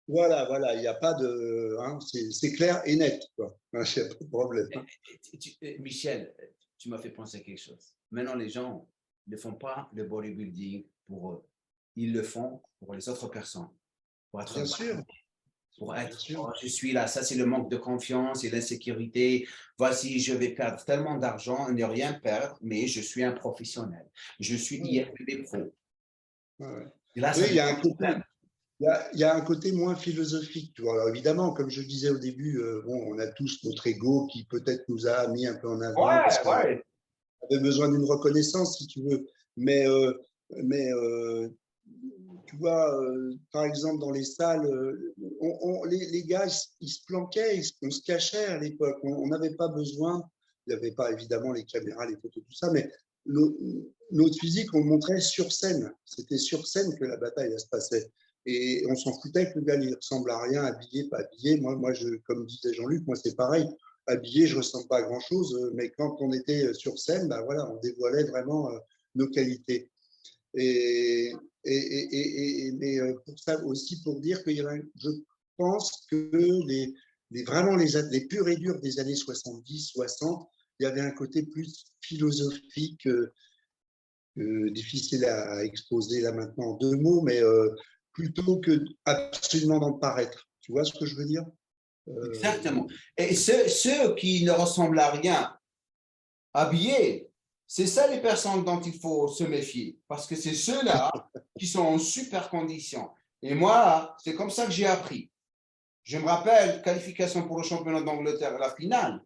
Voilà, il n'y a pas de. Hein, c'est clair et net, quoi. Il n'y a pas de problème. Michel, tu m'as fait penser à quelque chose. Maintenant, les gens ne font pas le bodybuilding pour eux. Ils le font pour les autres personnes. Pour être Bien sûr. Pour être, oh, je suis là, ça c'est le manque de confiance et l'insécurité. Voici, je vais perdre tellement d'argent, ne rien perdre, mais je suis un professionnel. Je suis IFBB Pro. Ouais. Et là, oui, ça il y a un côté moins philosophique. Tu vois. Alors, évidemment, comme je disais au début, bon, on a tous notre ego qui peut-être nous a mis un peu en avant parce qu'on avait besoin d'une reconnaissance, si tu veux. Mais tu vois, par exemple, dans les salles, les gars, ils se planquaient, on se cachait à l'époque. On n'avait pas besoin, il n'y avait pas évidemment les caméras, les photos, tout ça, mais notre physique, on le montrait sur scène. C'était sur scène que la bataille elle se passait. Et on s'en foutait que le gars, il ressemble à rien, habillé, pas habillé. Moi comme disait Jean-Luc, moi, c'est pareil. Habillé, je ne ressemble pas à grand-chose, mais quand on était sur scène, ben voilà, on dévoilait vraiment nos qualités. Mais pour ça aussi, pour dire que je pense que vraiment les purs et durs des années 70, 60, il y avait un côté plus philosophique, difficile à exposer là maintenant en deux mots, mais plutôt que absolument d'en paraître. Tu vois ce que je veux dire? Exactement. Et ceux qui ne ressemblent à rien, habillés, c'est ça les personnes dont il faut se méfier. Parce que c'est ceux-là qui sont en super condition. Et moi, c'est comme ça que j'ai appris. Je me rappelle, qualification pour le championnat d'Angleterre, la finale.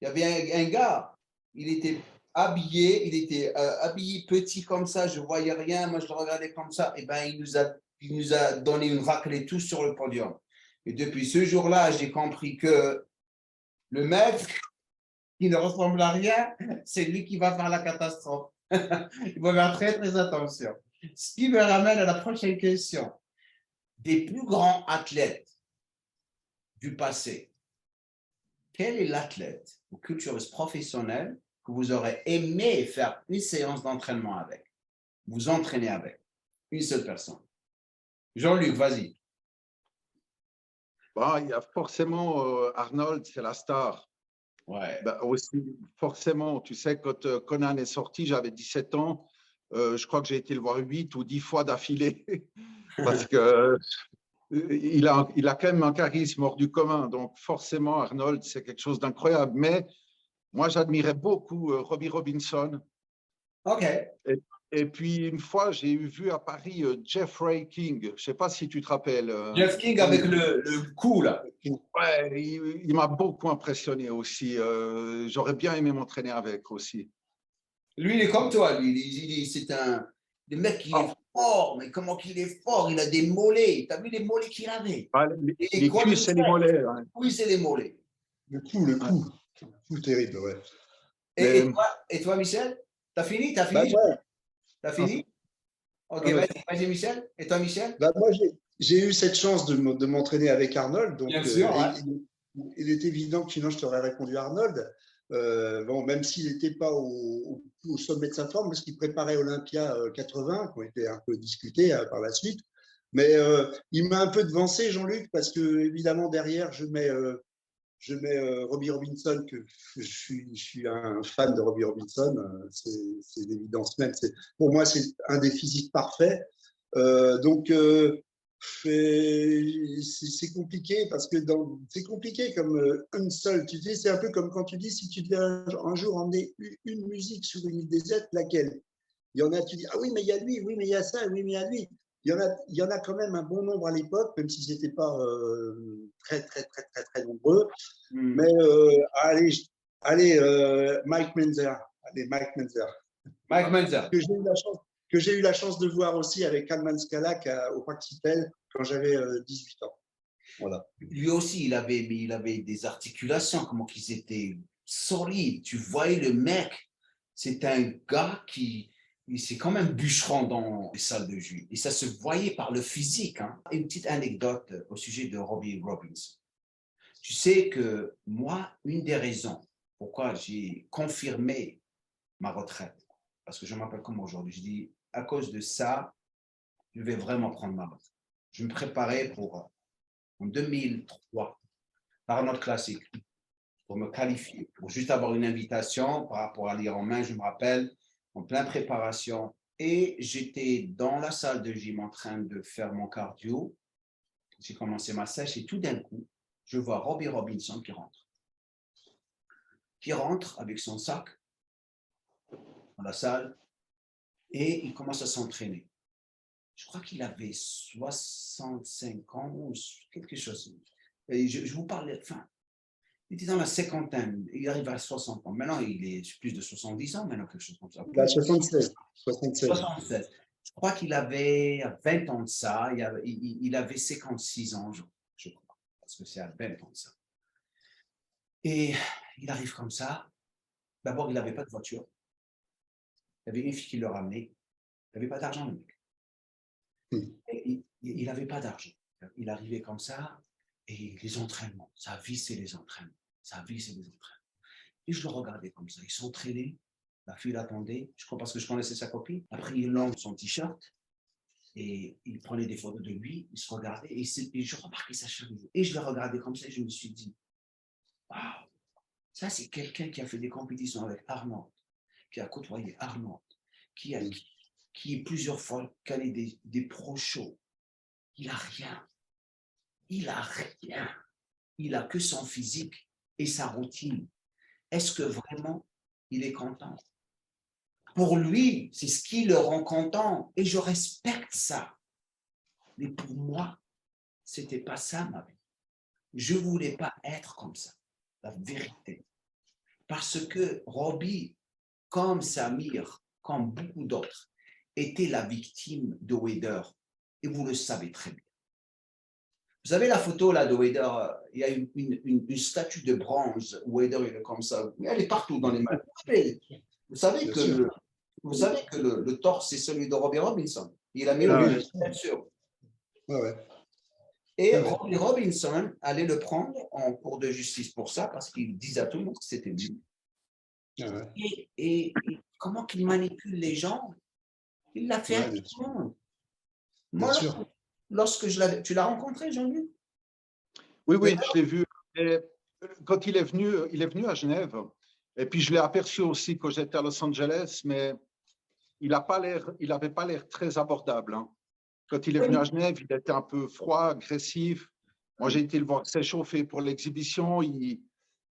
Il y avait un gars, il était habillé petit comme ça, je ne voyais rien, moi je le regardais comme ça. Et ben, il nous a donné une raclée tous sur le podium. Et depuis ce jour-là, j'ai compris que le mec qui ne ressemble à rien, c'est lui qui va faire la catastrophe. Il faut faire très, très attention. Ce qui me ramène à la prochaine question. Des plus grands athlètes du passé, quel est l'athlète ou culturiste professionnel que vous aurez aimé faire une séance d'entraînement avec, vous entraîner avec, une seule personne? Jean-Luc, vas-y. Bon, il y a forcément Arnold, c'est la star. Ouais. Ben, aussi, forcément, tu sais, quand Conan est sorti, j'avais 17 ans. Je crois que j'ai été le voir 8 ou 10 fois d'affilée parce que il a quand même un charisme hors du commun. Donc, forcément, Arnold, c'est quelque chose d'incroyable. Mais moi, j'admirais beaucoup Robbie Robinson. OK. Et puis, une fois, j'ai vu à Paris Jeffrey King. Je ne sais pas si tu te rappelles. Jeff King avec le coup, là. Ouais, il m'a beaucoup impressionné aussi. J'aurais bien aimé m'entraîner avec aussi. Lui, il est comme toi. Lui, c'est un... Le mec, il est fort. Mais comment qu'il est fort? Il a des mollets. Tu as vu les mollets qu'il avait? Ah, les cuisses et les mollets. Ouais. Oui, c'est les mollets. Le coup terrible, ouais. Et toi, Michel? T'as fini? T'as fini? Ouais. T'as fini? Ok, vas-y, Michel. Et toi, Michel? Moi, j'ai eu cette chance de m'entraîner avec Arnold. Donc, bien sûr, ouais. il est évident que sinon, je t'aurais répondu Arnold. Bon, même s'il n'était pas au sommet de sa forme, parce qu'il préparait Olympia 80, qui ont été un peu discutés par la suite. Mais il m'a un peu devancé, Jean-Luc, parce que évidemment, derrière, je mets Robbie Robinson, que je suis un fan de Robbie Robinson, c'est l'évidence même. Pour moi, c'est un des physiques parfaits. Donc, C'est compliqué parce que c'est compliqué comme un seul. Tu dis, c'est un peu comme quand tu dis si tu devais un jour emmener une musique sur une île déserte, laquelle? Il y en a, tu dis, ah oui, mais il y a lui, oui, mais il y a ça, oui, mais il y a lui. Il y en a quand même un bon nombre à l'époque, même si c'était pas très nombreux. Mais allez, Mike Menzer. Allez, Mike Menzer. Mike Menzer. Que j'ai eu la chance de voir aussi avec Kalman Skalak au Parc Sipel quand j'avais 18 ans. Voilà. Lui aussi, il avait des articulations, comment qu'ils étaient solides. Tu voyais le mec, c'est un gars c'est comme un bûcheron dans les salles de jus. Et ça se voyait par le physique. Hein. Une petite anecdote au sujet de Robbie Robinson. Tu sais que moi, une des raisons pourquoi j'ai confirmé ma retraite, parce que je m'appelle comme aujourd'hui, je dis, à cause de ça, je vais vraiment prendre ma retraite. Je me préparais pour, en 2003, par notre classique, pour me qualifier, pour juste avoir une invitation par rapport à l'Iran main, je me rappelle, en pleine préparation. Et j'étais dans la salle de gym en train de faire mon cardio. J'ai commencé ma sèche et tout d'un coup, je vois Robbie Robinson qui rentre avec son sac dans la salle et il commence à s'entraîner. Je crois qu'il avait 65 ans ou quelque chose. Et je vous parle, enfin, il était dans la cinquantaine, il arrive à 60 ans. Maintenant, il est plus de 70 ans, maintenant, quelque chose comme ça. Il a 76. 76. Je crois qu'il avait 20 ans de ça, il avait 56 ans, je crois, parce que c'est à 20 ans de ça. Et il arrive comme ça. D'abord, il n'avait pas de voiture. Il y avait une fille qui le ramenait. Il n'avait pas d'argent, le mec. Et il n'avait pas d'argent. Il arrivait comme ça, et les entraînements, sa vie, c'est les entraînements. Sa vie, c'est les entraînements. Et je le regardais comme ça. Il s'entraînait. La fille l'attendait. Je crois parce que je connaissais sa copine. Après, il enlève son t-shirt et il prenait des photos de lui. Il se regardait et je remarquais sa chevelure. Et je le regardais comme ça et je me suis dit, waouh, ça, c'est quelqu'un qui a fait des compétitions avec Arnold, qui a côtoyé Arnold, qui est plusieurs fois gagné des pro shows. Il n'a rien. Il n'a rien. Il n'a que son physique et sa routine. Est-ce que vraiment il est content? Pour lui, c'est ce qui le rend content et je respecte ça. Mais pour moi, ce n'était pas ça ma vie. Je ne voulais pas être comme ça, la vérité. Parce que Robbie, comme Samir, comme beaucoup d'autres, était la victime de Wader. Et vous le savez très bien. Vous avez la photo là de Wader, il y a une statue de bronze, Wader il est comme ça, elle est partout dans les mains. Vous savez que le torse c'est celui de Robbie Robinson. Il a mis bien sûr. Et Robbie Robinson allait le prendre en cours de justice pour ça, parce qu'il disait à tout le monde que c'était lui. Et comment qu'il manipule les gens, il l'a fait avec tout le monde. Moi, lorsque tu l'as rencontré, Jean-Luc? Oui, je l'ai vu. Et quand il est venu à Genève. Et puis, je l'ai aperçu aussi quand j'étais à Los Angeles, mais il n'avait pas l'air très abordable. Hein. Quand il est venu à Genève, il était un peu froid, agressif. Moi, j'ai été le voir s'échauffer pour l'exhibition. Il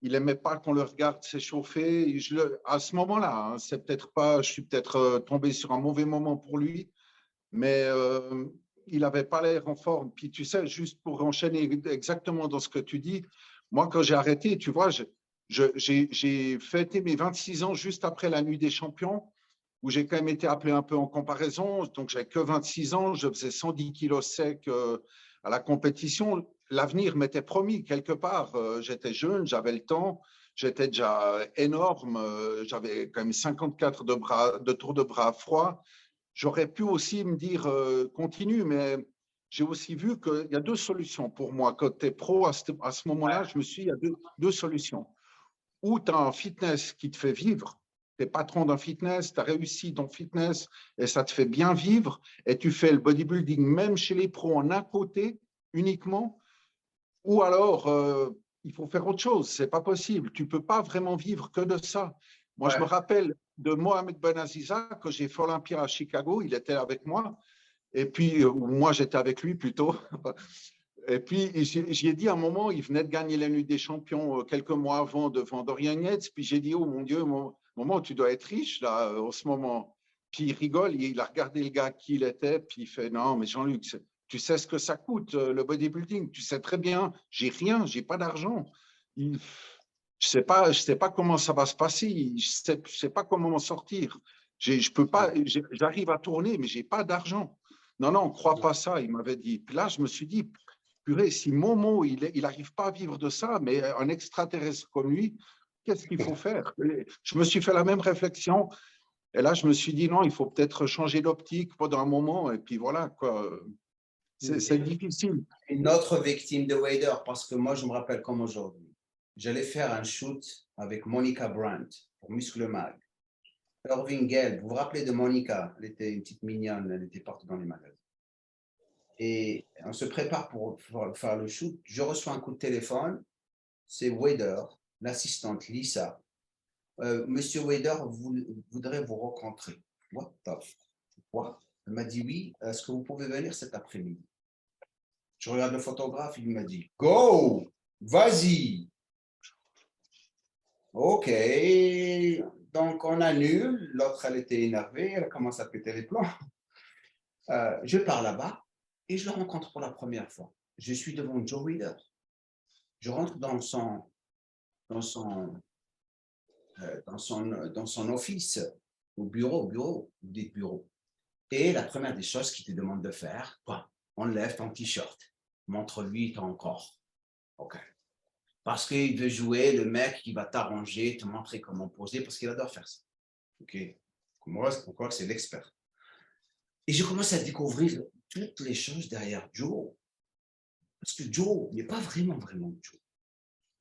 n'aimait pas qu'on le regarde s'échauffer. À ce moment-là, hein, je suis peut-être tombé sur un mauvais moment pour lui, mais il n'avait pas l'air en forme. Puis tu sais, juste pour enchaîner exactement dans ce que tu dis, moi, quand j'ai arrêté, tu vois, j'ai fêté mes 26 ans juste après la Nuit des Champions, où j'ai quand même été appelé un peu en comparaison. Donc, j'avais que 26 ans, je faisais 110 kilos secs à la compétition. L'avenir m'était promis quelque part. J'étais jeune, j'avais le temps, j'étais déjà énorme, j'avais quand même 54 de tours de bras froids. J'aurais pu aussi me dire continue, mais j'ai aussi vu qu'il y a deux solutions pour moi. Quand tu es pro, à ce moment-là, je me suis dit, il y a deux solutions. Ou tu as un fitness qui te fait vivre, tu es patron d'un fitness, tu as réussi ton fitness et ça te fait bien vivre, et tu fais le bodybuilding même chez les pros en un côté uniquement, ou alors il faut faire autre chose, c'est pas possible, tu peux pas vraiment vivre que de ça. Moi, je me rappelle de Mohamed Ben Aziza, quand j'ai fait Olympia à Chicago, il était avec moi, Et puis, moi, j'étais avec lui plutôt. Et puis, j'ai dit à un moment, il venait de gagner la Nuit des Champions quelques mois avant devant Dorian Yates. Puis j'ai dit, oh mon Dieu, maman, tu dois être riche là, en ce moment. Puis il rigole, il a regardé le gars qui il était, puis il fait, non, mais Jean-Luc, tu sais ce que ça coûte, le bodybuilding. Tu sais très bien, j'ai rien, j'ai pas d'argent. Je sais pas comment ça va se passer. Je sais pas comment m'en sortir. Je peux pas, j'arrive à tourner, mais j'ai pas d'argent. Non, non, on croit pas ça, il m'avait dit. Puis là, je me suis dit, purée, si Momo, il n'arrive pas à vivre de ça, mais un extraterrestre comme lui, qu'est-ce qu'il faut faire? Je me suis fait la même réflexion. Et là, je me suis dit, non, il faut peut-être changer d'optique pendant un moment. Et puis voilà, quoi. C'est difficile. Une autre victime de Wader, parce que moi, je me rappelle comme aujourd'hui. J'allais faire un shoot avec Monica Brandt pour Muscle Mag. Irving Gale, vous vous rappelez de Monica? Elle était une petite mignonne, elle était partout dans les magasins. Et on se prépare pour faire le shoot. Je reçois un coup de téléphone. C'est Wader, l'assistante Lisa. Monsieur Wader voudrait vous rencontrer. What the fuck? Elle m'a dit oui. Est-ce que vous pouvez venir cet après-midi? Je regarde le photographe. Il m'a dit go, vas-y. Ok. Donc on annule. L'autre, elle était énervée. Elle commence à péter les plombs. Je pars là-bas. Et je le rencontre pour la première fois. Je suis devant Joe Weider. Je rentre dans son office, au bureau, vous dites bureau. Et la première des choses qu'il te demande de faire, quoi? Enlève ton t-shirt, montre-lui ton corps. OK. Parce qu'il veut jouer le mec qui va t'arranger, te montrer comment poser, parce qu'il adore faire ça. OK. Moi, pourquoi c'est l'expert. Et je commence à découvrir toutes les choses derrière Joe. Parce que Joe n'est pas vraiment Joe.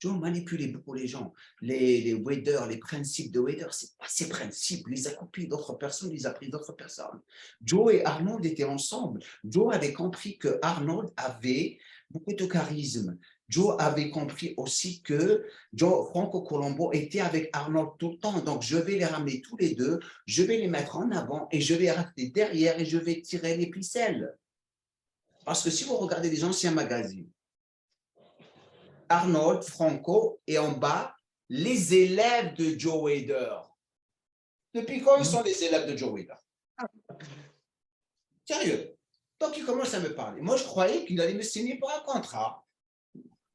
Joe manipulait beaucoup les gens. Les Wader, les principes de Wader, ce n'est pas ses principes. Il les a copiés d'autres personnes, il les a pris d'autres personnes. Joe et Arnold étaient ensemble. Joe avait compris que Arnold avait beaucoup de charisme. Joe avait compris aussi que Franco Colombo était avec Arnold tout le temps. Donc, je vais les ramener tous les deux, je vais les mettre en avant et je vais rester derrière et je vais tirer les ficelles. Parce que si vous regardez les anciens magazines, Arnold, Franco et en bas, les élèves de Joe Weider. Depuis quand ils sont les élèves de Joe Weider? Sérieux. Donc, il commence à me parler. Moi, je croyais qu'il allait me signer pour un contrat.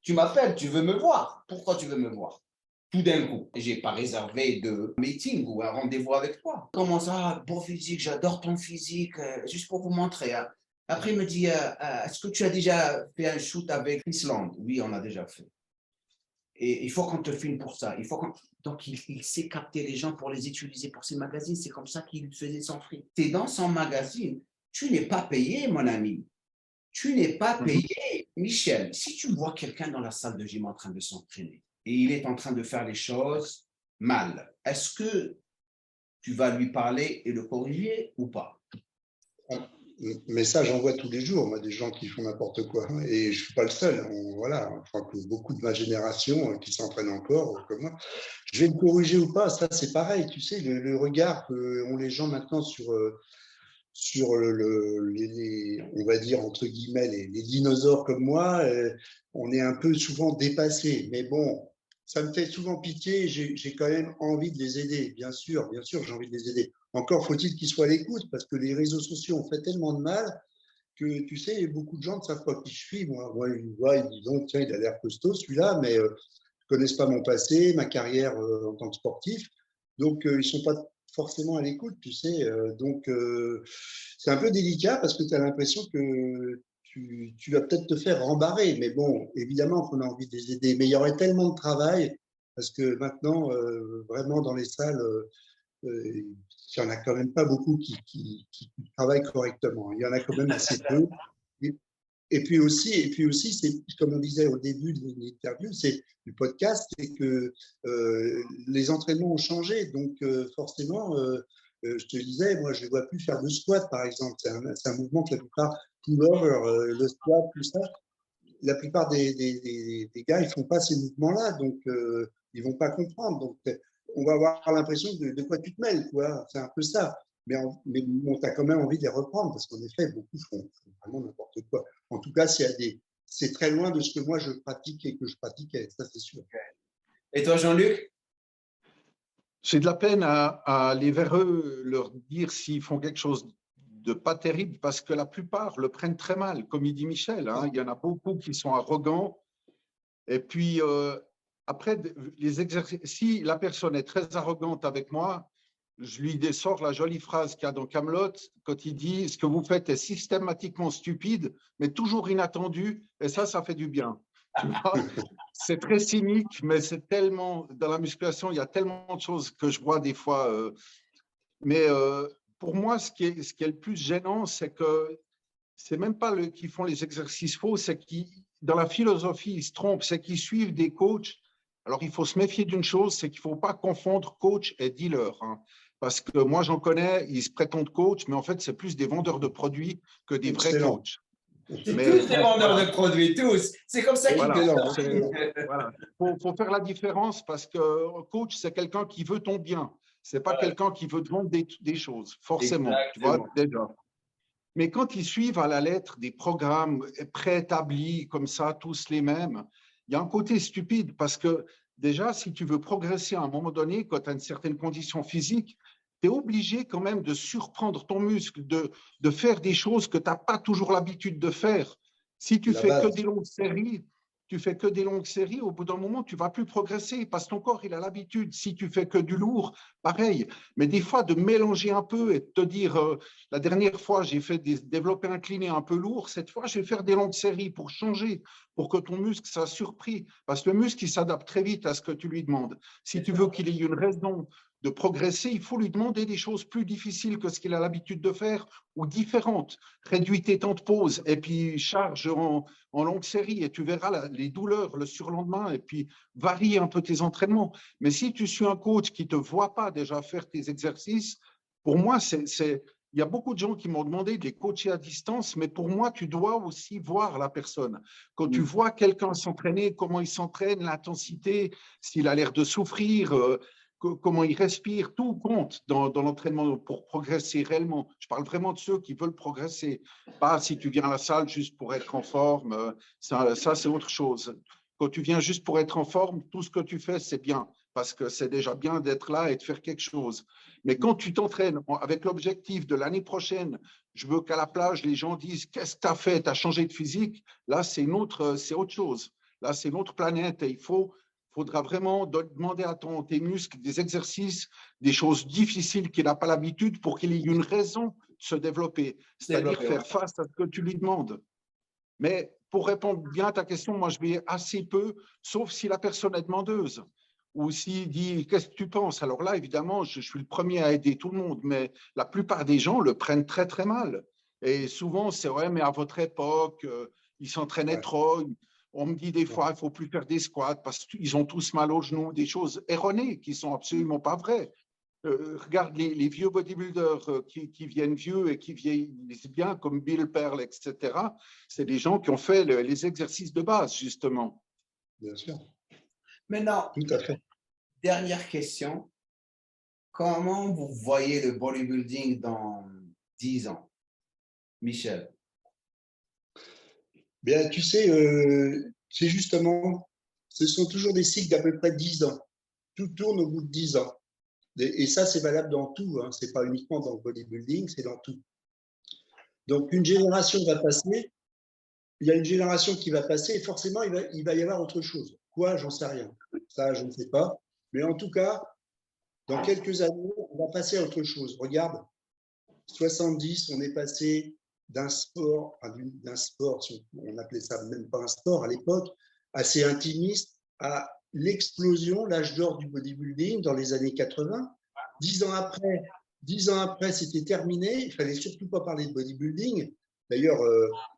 Tu m'appelles, tu veux me voir. Pourquoi tu veux me voir? Tout d'un coup, je n'ai pas réservé de meeting ou un rendez-vous avec toi. Comment ça? Beau physique, j'adore ton physique, juste pour vous montrer. Hein. Après, il me dit, est-ce que tu as déjà fait un shoot avec Island? Oui, on a déjà fait. Et il faut qu'on te filme pour ça. Donc, il sait capter les gens pour les utiliser pour ses magazines. C'est comme ça qu'il faisait son fric. Tu es dans son magazine. Tu n'es pas payé, mon ami. Tu n'es pas payé. Michel, si tu vois quelqu'un dans la salle de gym en train de s'entraîner et il est en train de faire les choses mal, est-ce que tu vas lui parler et le corriger ou pas? Mais ça, j'en vois tous les jours, moi, des gens qui font n'importe quoi. Et je ne suis pas le seul. Voilà, je crois que beaucoup de ma génération qui s'entraînent encore, comme moi. Je vais le corriger ou pas, ça, c'est pareil. Tu sais, le regard qu'ont les gens maintenant sur on va dire, entre guillemets, les dinosaures comme moi, on est un peu souvent dépassé. Mais bon, ça me fait souvent pitié. J'ai quand même envie de les aider. Bien sûr, j'ai envie de les aider. Encore faut-il qu'ils soient à l'écoute, parce que les réseaux sociaux ont fait tellement de mal que, tu sais, beaucoup de gens ne savent pas qui je suis. Moi ils me voient, ils disent donc, tiens, il a l'air costaud celui-là, mais ils ne connaissent pas mon passé, ma carrière en tant que sportif. Donc, ils ne sont pas forcément à l'écoute, tu sais. Donc, c'est un peu délicat parce que tu as l'impression que tu vas peut-être te faire rembarrer. Mais bon, évidemment qu'on a envie de les aider. Mais il y aurait tellement de travail parce que maintenant, vraiment, dans les salles, il n'y en a quand même pas beaucoup qui travaillent correctement. Il y en a quand même assez peu. Et puis aussi, c'est comme on disait au début de l'interview, c'est du podcast, c'est que les entraînements ont changé. Donc forcément, je te disais, moi je ne vois plus faire de squat par exemple. C'est un mouvement que la plupart pull-over, le squat, tout ça, la plupart des gars, ils ne font pas ces mouvements-là, donc ils ne vont pas comprendre. Donc on va avoir l'impression de quoi tu te mêles, quoi. C'est un peu ça. mais bon, tu as quand même envie de les reprendre parce qu'en effet, beaucoup font vraiment n'importe quoi. En tout cas, c'est très loin de ce que moi je pratique et que je pratiquais, ça c'est sûr. Et toi, Jean-Luc? J'ai de la peine à aller vers eux, leur dire s'ils font quelque chose de pas terrible, parce que la plupart le prennent très mal, comme il dit Michel. Hein, il y en a beaucoup qui sont arrogants. Et puis, après, les exercices, si la personne est très arrogante avec moi, je lui sors la jolie phrase qu'il y a dans Kaamelott, quand il dit « Ce que vous faites est systématiquement stupide, mais toujours inattendu, et ça fait du bien. » Tu vois, c'est très cynique, mais c'est tellement, dans la musculation, il y a tellement de choses que je vois des fois. Mais pour moi, ce qui est le plus gênant, c'est que c'est même pas qu'ils font les exercices faux, c'est qu'ils, dans la philosophie, ils se trompent, c'est qu'ils suivent des coachs. Alors, il faut se méfier d'une chose, c'est qu'il ne faut pas confondre coach et dealer. Hein. Parce que moi, j'en connais, ils se prétendent coach, mais en fait, c'est plus des vendeurs de produits que des vrais coachs. C'est tous des vendeurs de produits, tous. C'est comme ça qu'ils voilà. Faut faire la différence parce que coach, c'est quelqu'un qui veut ton bien. Ce n'est pas quelqu'un qui veut te vendre des choses, forcément. Tu vois, déjà. Mais quand ils suivent à la lettre des programmes préétablis, comme ça, tous les mêmes, il y a un côté stupide parce que déjà, si tu veux progresser à un moment donné, quand tu as une certaine condition physique, tu es obligé quand même de surprendre ton muscle, de faire des choses que tu n'as pas toujours l'habitude de faire. Si tu fais que des longues séries, au bout d'un moment, tu ne vas plus progresser parce que ton corps, il a l'habitude. Si tu fais que du lourd, pareil. Mais des fois, de mélanger un peu et de te dire, la dernière fois, j'ai fait des développés inclinés un peu lourds. Cette fois, je vais faire des longues séries pour changer, pour que ton muscle soit surpris. Parce que le muscle, il s'adapte très vite à ce que tu lui demandes. Si tu veux qu'il ait une raison de progresser, il faut lui demander des choses plus difficiles que ce qu'il a l'habitude de faire ou différentes. Réduis tes temps de pause et puis charge en longue série et tu verras les douleurs le surlendemain et puis varie un peu tes entraînements. Mais si tu suis un coach qui ne te voit pas déjà faire tes exercices, pour moi, il y a beaucoup de gens qui m'ont demandé de les coacher à distance, mais pour moi, tu dois aussi voir la personne. Quand tu vois quelqu'un s'entraîner, comment il s'entraîne, l'intensité, s'il a l'air de souffrir, comment il respire, tout compte dans l'entraînement pour progresser réellement. Je parle vraiment de ceux qui veulent progresser, pas si tu viens à la salle juste pour être en forme, ça c'est autre chose. Quand tu viens juste pour être en forme, tout ce que tu fais, c'est bien, parce que c'est déjà bien d'être là et de faire quelque chose. Mais quand tu t'entraînes avec l'objectif de l'année prochaine, je veux qu'à la plage, les gens disent « Qu'est-ce que tu as fait? Tu as changé de physique ?» Là, c'est autre chose. Là, c'est une autre planète et il faudra vraiment demander à tes muscles des exercices, des choses difficiles qu'il n'a pas l'habitude pour qu'il ait une raison de se développer, c'est-à-dire faire face à ce que tu lui demandes. Mais pour répondre bien à ta question, moi, je vais assez peu, sauf si la personne est demandeuse ou s'il dit « Qu'est-ce que tu penses ?» Alors là, évidemment, je suis le premier à aider tout le monde, mais la plupart des gens le prennent très, très mal. Et souvent, c'est vrai, mais à votre époque, ils s'entraînaient trop. On me dit des fois, il ne faut plus faire des squats parce qu'ils ont tous mal aux genoux, des choses erronées qui ne sont absolument pas vraies. Regarde les vieux bodybuilders qui viennent vieux et qui vieillissent bien, comme Bill Pearl, etc. C'est des gens qui ont fait les exercices de base, justement. Bien sûr. Maintenant, tout à fait. Dernière question. Comment vous voyez le bodybuilding dans 10 ans? Michel. Bien, tu sais, c'est justement, ce sont toujours des cycles d'à peu près 10 ans. Tout tourne au bout de 10 ans. Et ça, c'est valable dans tout. Hein. Ce n'est pas uniquement dans le bodybuilding, c'est dans tout. Donc, une génération va passer, il y a une génération qui va passer et forcément, il va y avoir autre chose. Quoi, j'en sais rien. Ça, je ne sais pas. Mais en tout cas, dans quelques années, on va passer à autre chose. Regarde, 70, on est passé d'un sport, on appelait ça même pas un sport à l'époque, assez intimiste, à l'explosion, l'âge d'or du bodybuilding dans les années 80. 10 ans après, c'était terminé. Il fallait surtout pas parler de bodybuilding. D'ailleurs,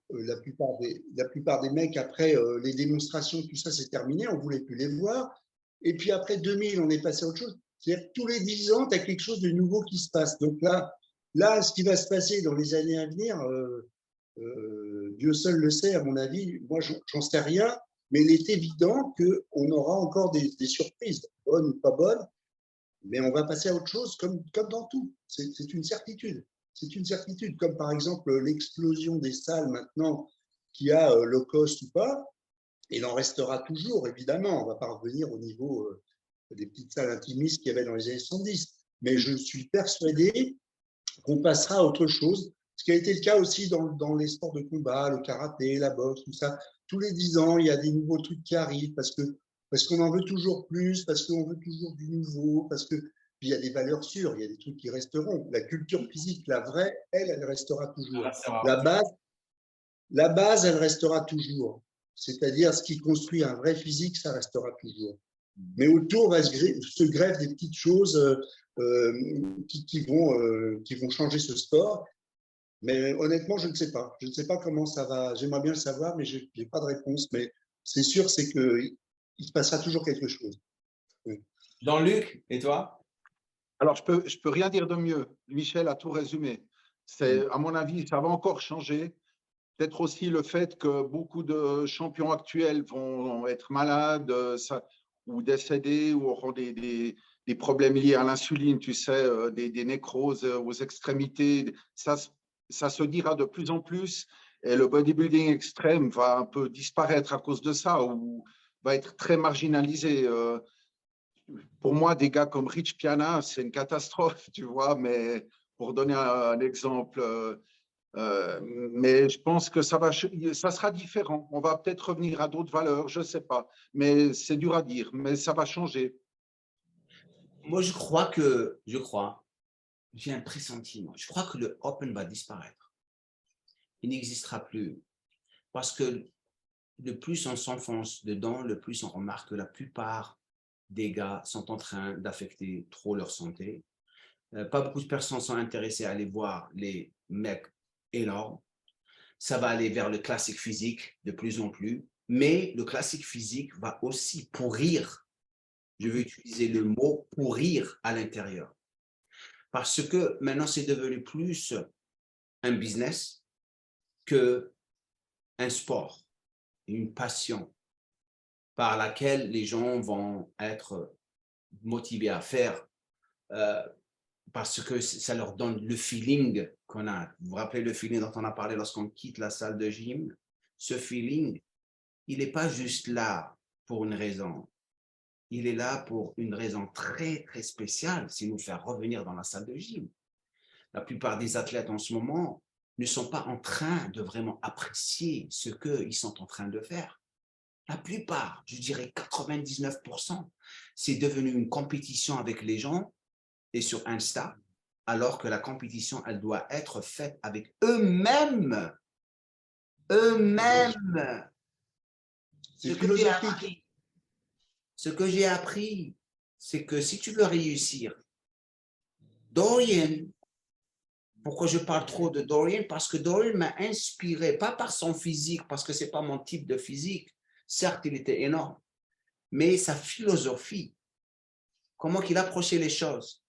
la plupart des mecs, après les démonstrations, tout ça, c'est terminé. On ne voulait plus les voir. Et puis après 2000, on est passé à autre chose. C'est-à-dire que tous les 10 ans, tu as quelque chose de nouveau qui se passe. Donc là, ce qui va se passer dans les années à venir, Dieu seul le sait, à mon avis. Moi, j'en sais rien. Mais il est évident qu'on aura encore des surprises, bonnes ou pas bonnes. Mais on va passer à autre chose, comme dans tout. C'est une certitude. C'est une certitude. Comme par exemple l'explosion des salles maintenant, qui a low cost ou pas, il en restera toujours, évidemment. On ne va pas revenir au niveau des petites salles intimistes qu'il y avait dans les années 70. Mais je suis persuadé qu'on passera à autre chose. Ce qui a été le cas aussi dans les sports de combat, le karaté, la boxe, tout ça. Tous les 10 ans, il y a des nouveaux trucs qui arrivent parce qu'on en veut toujours plus, parce qu'on veut toujours du nouveau, parce que puis il y a des valeurs sûres, il y a des trucs qui resteront. La culture physique, la vraie, elle restera toujours. La base, elle restera toujours. C'est-à-dire, ce qui construit un vrai physique, ça restera toujours. Mais autour se greffent des petites choses qui vont changer ce sport. Mais honnêtement, je ne sais pas. Je ne sais pas comment ça va. J'aimerais bien le savoir, mais je n'ai pas de réponse. Mais c'est sûr, c'est qu'il se passera toujours quelque chose. Jean-Luc, et toi? Alors, je peux rien dire de mieux. Michel a tout résumé. À mon avis, ça va encore changer. Peut-être aussi le fait que beaucoup de champions actuels vont être malades ou décédés ou auront des problèmes liés à l'insuline, tu sais, des nécroses aux extrémités. Ça se dira de plus en plus et le bodybuilding extrême va un peu disparaître à cause de ça ou va être très marginalisé. Pour moi, des gars comme Rich Piana, c'est une catastrophe, tu vois, mais pour donner un exemple, mais je pense que ça sera différent. On va peut-être revenir à d'autres valeurs, je ne sais pas, mais c'est dur à dire, mais ça va changer. Moi, j'ai un pressentiment. Je crois que le Open va disparaître. Il n'existera plus. Parce que le plus on s'enfonce dedans, le plus on remarque que la plupart des gars sont en train d'affecter trop leur santé. Pas beaucoup de personnes sont intéressées à aller voir les mecs énormes. Ça va aller vers le classique physique de plus en plus, mais le classique physique va aussi pourrir. Je vais utiliser le mot pourrir à l'intérieur. Parce que maintenant, c'est devenu plus un business qu'un sport, une passion par laquelle les gens vont être motivés à faire parce que ça leur donne le feeling qu'on a. Vous vous rappelez le feeling dont on a parlé lorsqu'on quitte la salle de gym? Ce feeling, il n'est pas juste là pour une raison. Il est là pour une raison très, très spéciale, c'est nous faire revenir dans la salle de gym. La plupart des athlètes en ce moment ne sont pas en train de vraiment apprécier ce qu'ils sont en train de faire. La plupart, je dirais 99%, c'est devenu une compétition avec les gens et sur Insta, alors que la compétition, elle doit être faite avec eux-mêmes. Eux-mêmes. C'est philosophique. Ce que j'ai appris, c'est que si tu veux réussir, Dorian, pourquoi je parle trop de Dorian? Parce que Dorian m'a inspiré, pas par son physique, parce que ce n'est pas mon type de physique. Certes, il était énorme, mais sa philosophie, comment il approchait les choses.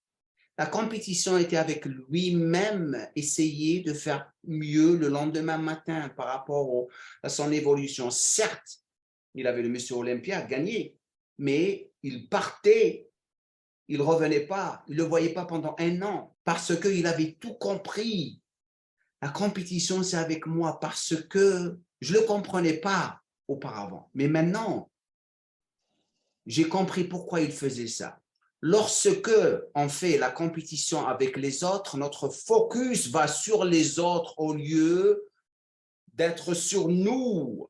La compétition était avec lui-même, essayer de faire mieux le lendemain matin par rapport à son évolution. Certes, il avait le Monsieur Olympia gagné, mais il partait, il ne revenait pas, il ne le voyait pas pendant 1 an parce qu'il avait tout compris. La compétition, c'est avec moi parce que je ne le comprenais pas auparavant. Mais maintenant, j'ai compris pourquoi il faisait ça. Lorsque on fait la compétition avec les autres, notre focus va sur les autres au lieu d'être sur nous.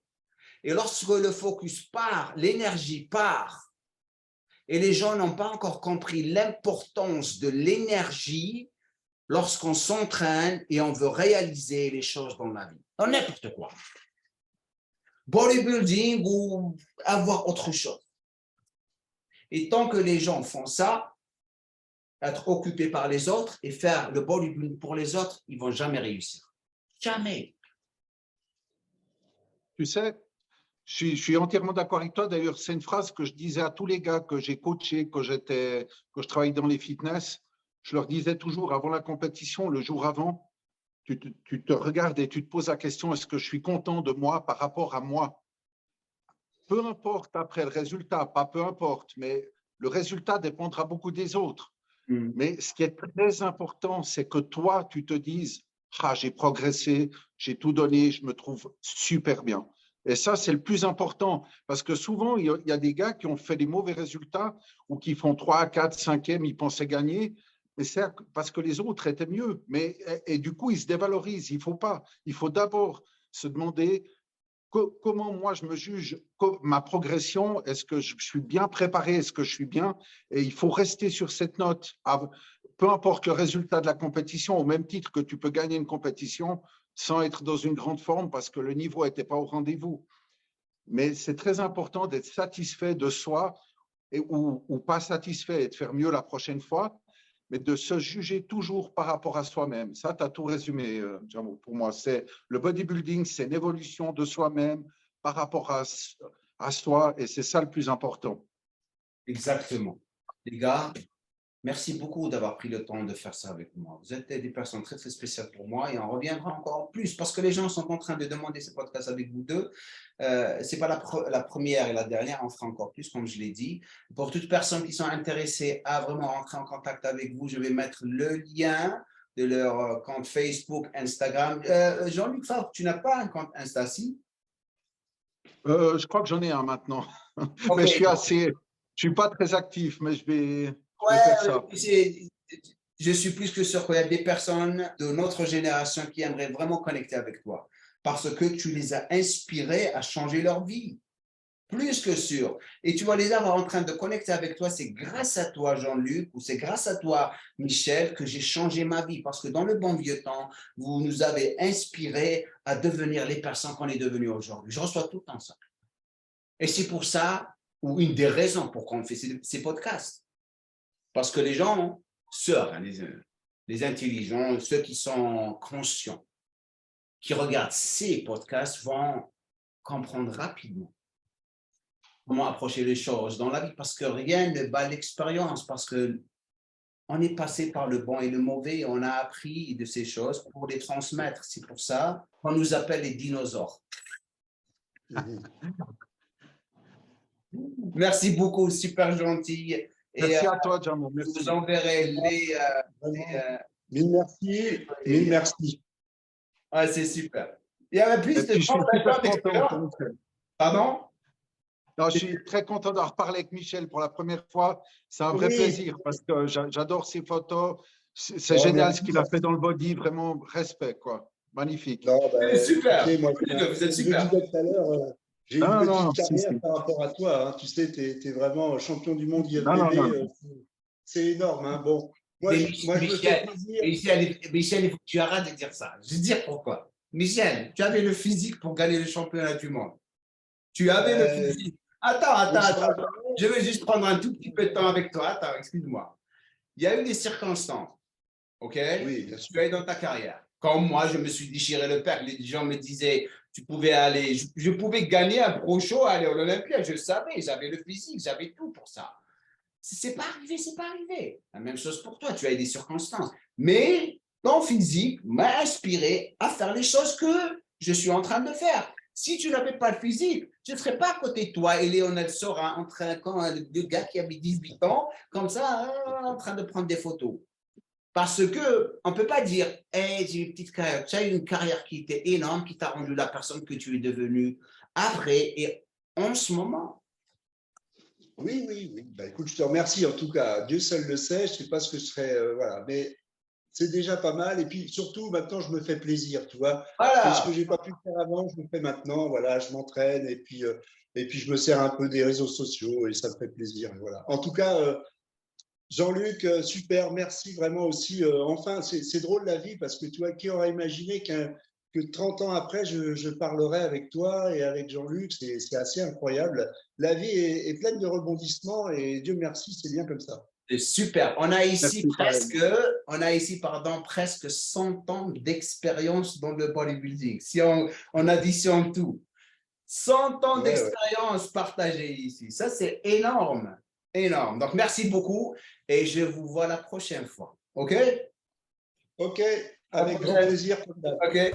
Et lorsque le focus part, l'énergie part, et les gens n'ont pas encore compris l'importance de l'énergie lorsqu'on s'entraîne et on veut réaliser les choses dans la vie, dans n'importe quoi. Bodybuilding ou avoir autre chose. Et tant que les gens font ça, être occupés par les autres et faire le bodybuilding pour les autres, ils ne vont jamais réussir. Jamais. Tu sais, je suis entièrement d'accord avec toi. D'ailleurs, c'est une phrase que je disais à tous les gars que j'ai coachés, que je travaillais dans les fitness. Je leur disais toujours avant la compétition, le jour avant, tu te regardes et tu te poses la question, est-ce que je suis content de moi par rapport à moi? Peu importe après le résultat, pas peu importe, mais le résultat dépendra beaucoup des autres. Mais ce qui est très important, c'est que toi, tu te dises, ah, j'ai progressé, j'ai tout donné, je me trouve super bien. Et ça, c'est le plus important. Parce que souvent, il y a des gars qui ont fait des mauvais résultats ou qui font 3, 4, 5e, ils pensaient gagner. Mais c'est parce que les autres étaient mieux. Et du coup, ils se dévalorisent. Il faut pas. Il faut d'abord se demander comment moi je me juge, ma progression, est-ce que je suis bien préparé, est-ce que je suis bien? Et il faut rester sur cette note. Peu importe le résultat de la compétition, au même titre que tu peux gagner une compétition sans être dans une grande forme parce que le niveau n'était pas au rendez-vous. Mais c'est très important d'être satisfait de soi ou pas satisfait et de faire mieux la prochaine fois, mais de se juger toujours par rapport à soi-même. Ça, tu as tout résumé, Jamo. Pour moi, c'est le bodybuilding, c'est une évolution de soi-même par rapport à soi, et c'est ça le plus important. Exactement. Les gars, merci beaucoup d'avoir pris le temps de faire ça avec moi. Vous êtes des personnes très, très spéciales pour moi et on reviendra encore plus parce que les gens sont en train de demander ce podcast avec vous deux. Ce n'est pas la première et la dernière, on fera encore plus, comme je l'ai dit. Pour toutes personnes qui sont intéressées à vraiment rentrer en contact avec vous, je vais mettre le lien de leur compte Facebook, Instagram. Jean-Luc Favre, tu n'as pas un compte Insta, si? Je crois que j'en ai un maintenant. Okay. Mais je suis pas très actif, mais je vais faire ça. Je suis plus que sûr qu'il y a des personnes de notre génération qui aimeraient vraiment connecter avec toi parce que tu les as inspirés à changer leur vie. Plus que sûr. Et tu vas les avoir en train de connecter avec toi. C'est grâce à toi, Jean-Luc, ou c'est grâce à toi, Michel, que j'ai changé ma vie. Parce que dans le bon vieux temps, vous nous avez inspirés à devenir les personnes qu'on est devenues aujourd'hui. Je reçois tout le temps ça. Et c'est pour ça, ou une des raisons pour qu'on fait ces podcasts. Parce que les gens, les intelligents, ceux qui sont conscients, qui regardent ces podcasts vont comprendre rapidement comment approcher les choses dans la vie, parce que rien ne bat l'expérience, parce que on est passé par le bon et le mauvais, on a appris de ces choses pour les transmettre. C'est pour ça qu'on nous appelle les dinosaures. Merci beaucoup, super gentil. Merci à toi, Jamo. Je vous enverrai Mille merci. Mille merci. Ouais, c'est super. Il y avait plus de gens d'expérience. Pardon? Non, je suis très content d'avoir reparlé avec Michel pour la première fois. C'est un vrai plaisir parce que j'adore ses photos. C'est génial ce qu'il a fait dans le body. Vraiment, respect, quoi. Magnifique. Non, super. Tu sais, moi, vous êtes super. Je disais tout à l'heure, j'ai une petite carrière par rapport à toi. Hein. Tu sais, tu es vraiment champion du monde IFBB. C'est énorme. Hein. Bon, moi, je me fais plaisir. Michel, il faut que tu arrêtes de dire ça. Je vais te dire pourquoi. Michel, tu avais le physique pour gagner le championnat du monde. Tu avais le physique. Attends. Je vais juste prendre un tout petit peu de temps avec toi. Attends, excuse-moi. Il y a eu des circonstances, OK? Oui, bien sûr. Tu es dans ta carrière. Comme moi, je me suis déchiré le pec. Les gens me disaient, tu pouvais aller, je pouvais gagner un pro show, aller à l'Olympia. Je le savais, j'avais le physique, j'avais tout pour ça. C'est pas arrivé. La même chose pour toi, tu as eu des circonstances. Mais ton physique m'a inspiré à faire les choses que je suis en train de faire. Si tu n'avais pas le physique, je ne serais pas à côté de toi et Lionel Sora, le gars qui avait 18 ans, comme ça, en train de prendre des photos. Parce qu'on ne peut pas dire, hey, j'ai une petite carrière. Tu as eu une carrière qui était énorme, qui t'a rendu la personne que tu es devenue après et en ce moment. Oui. Bah, écoute, je te remercie. En tout cas, Dieu seul le sait. Je ne sais pas ce que je serais. Voilà. Mais c'est déjà pas mal. Et puis surtout, maintenant, je me fais plaisir, tu vois. Voilà. Ce que je n'ai pas pu faire avant, je le fais maintenant. Voilà, je m'entraîne et puis je me sers un peu des réseaux sociaux et ça me fait plaisir. Voilà. En tout cas, Jean-Luc, super, merci vraiment aussi. Enfin, c'est drôle la vie parce que tu vois, qui aurait imaginé que 30 ans après, je parlerai avec toi et avec Jean-Luc. C'est assez incroyable. La vie est pleine de rebondissements et Dieu merci, c'est bien comme ça. C'est super. On a ici presque 100 ans d'expérience dans le bodybuilding. Si on additionne tout. 100 ans d'expérience partagée ici. Ça, c'est énorme. Énorme. Donc, merci beaucoup et je vous vois la prochaine fois. OK? OK. Avec grand plaisir. OK.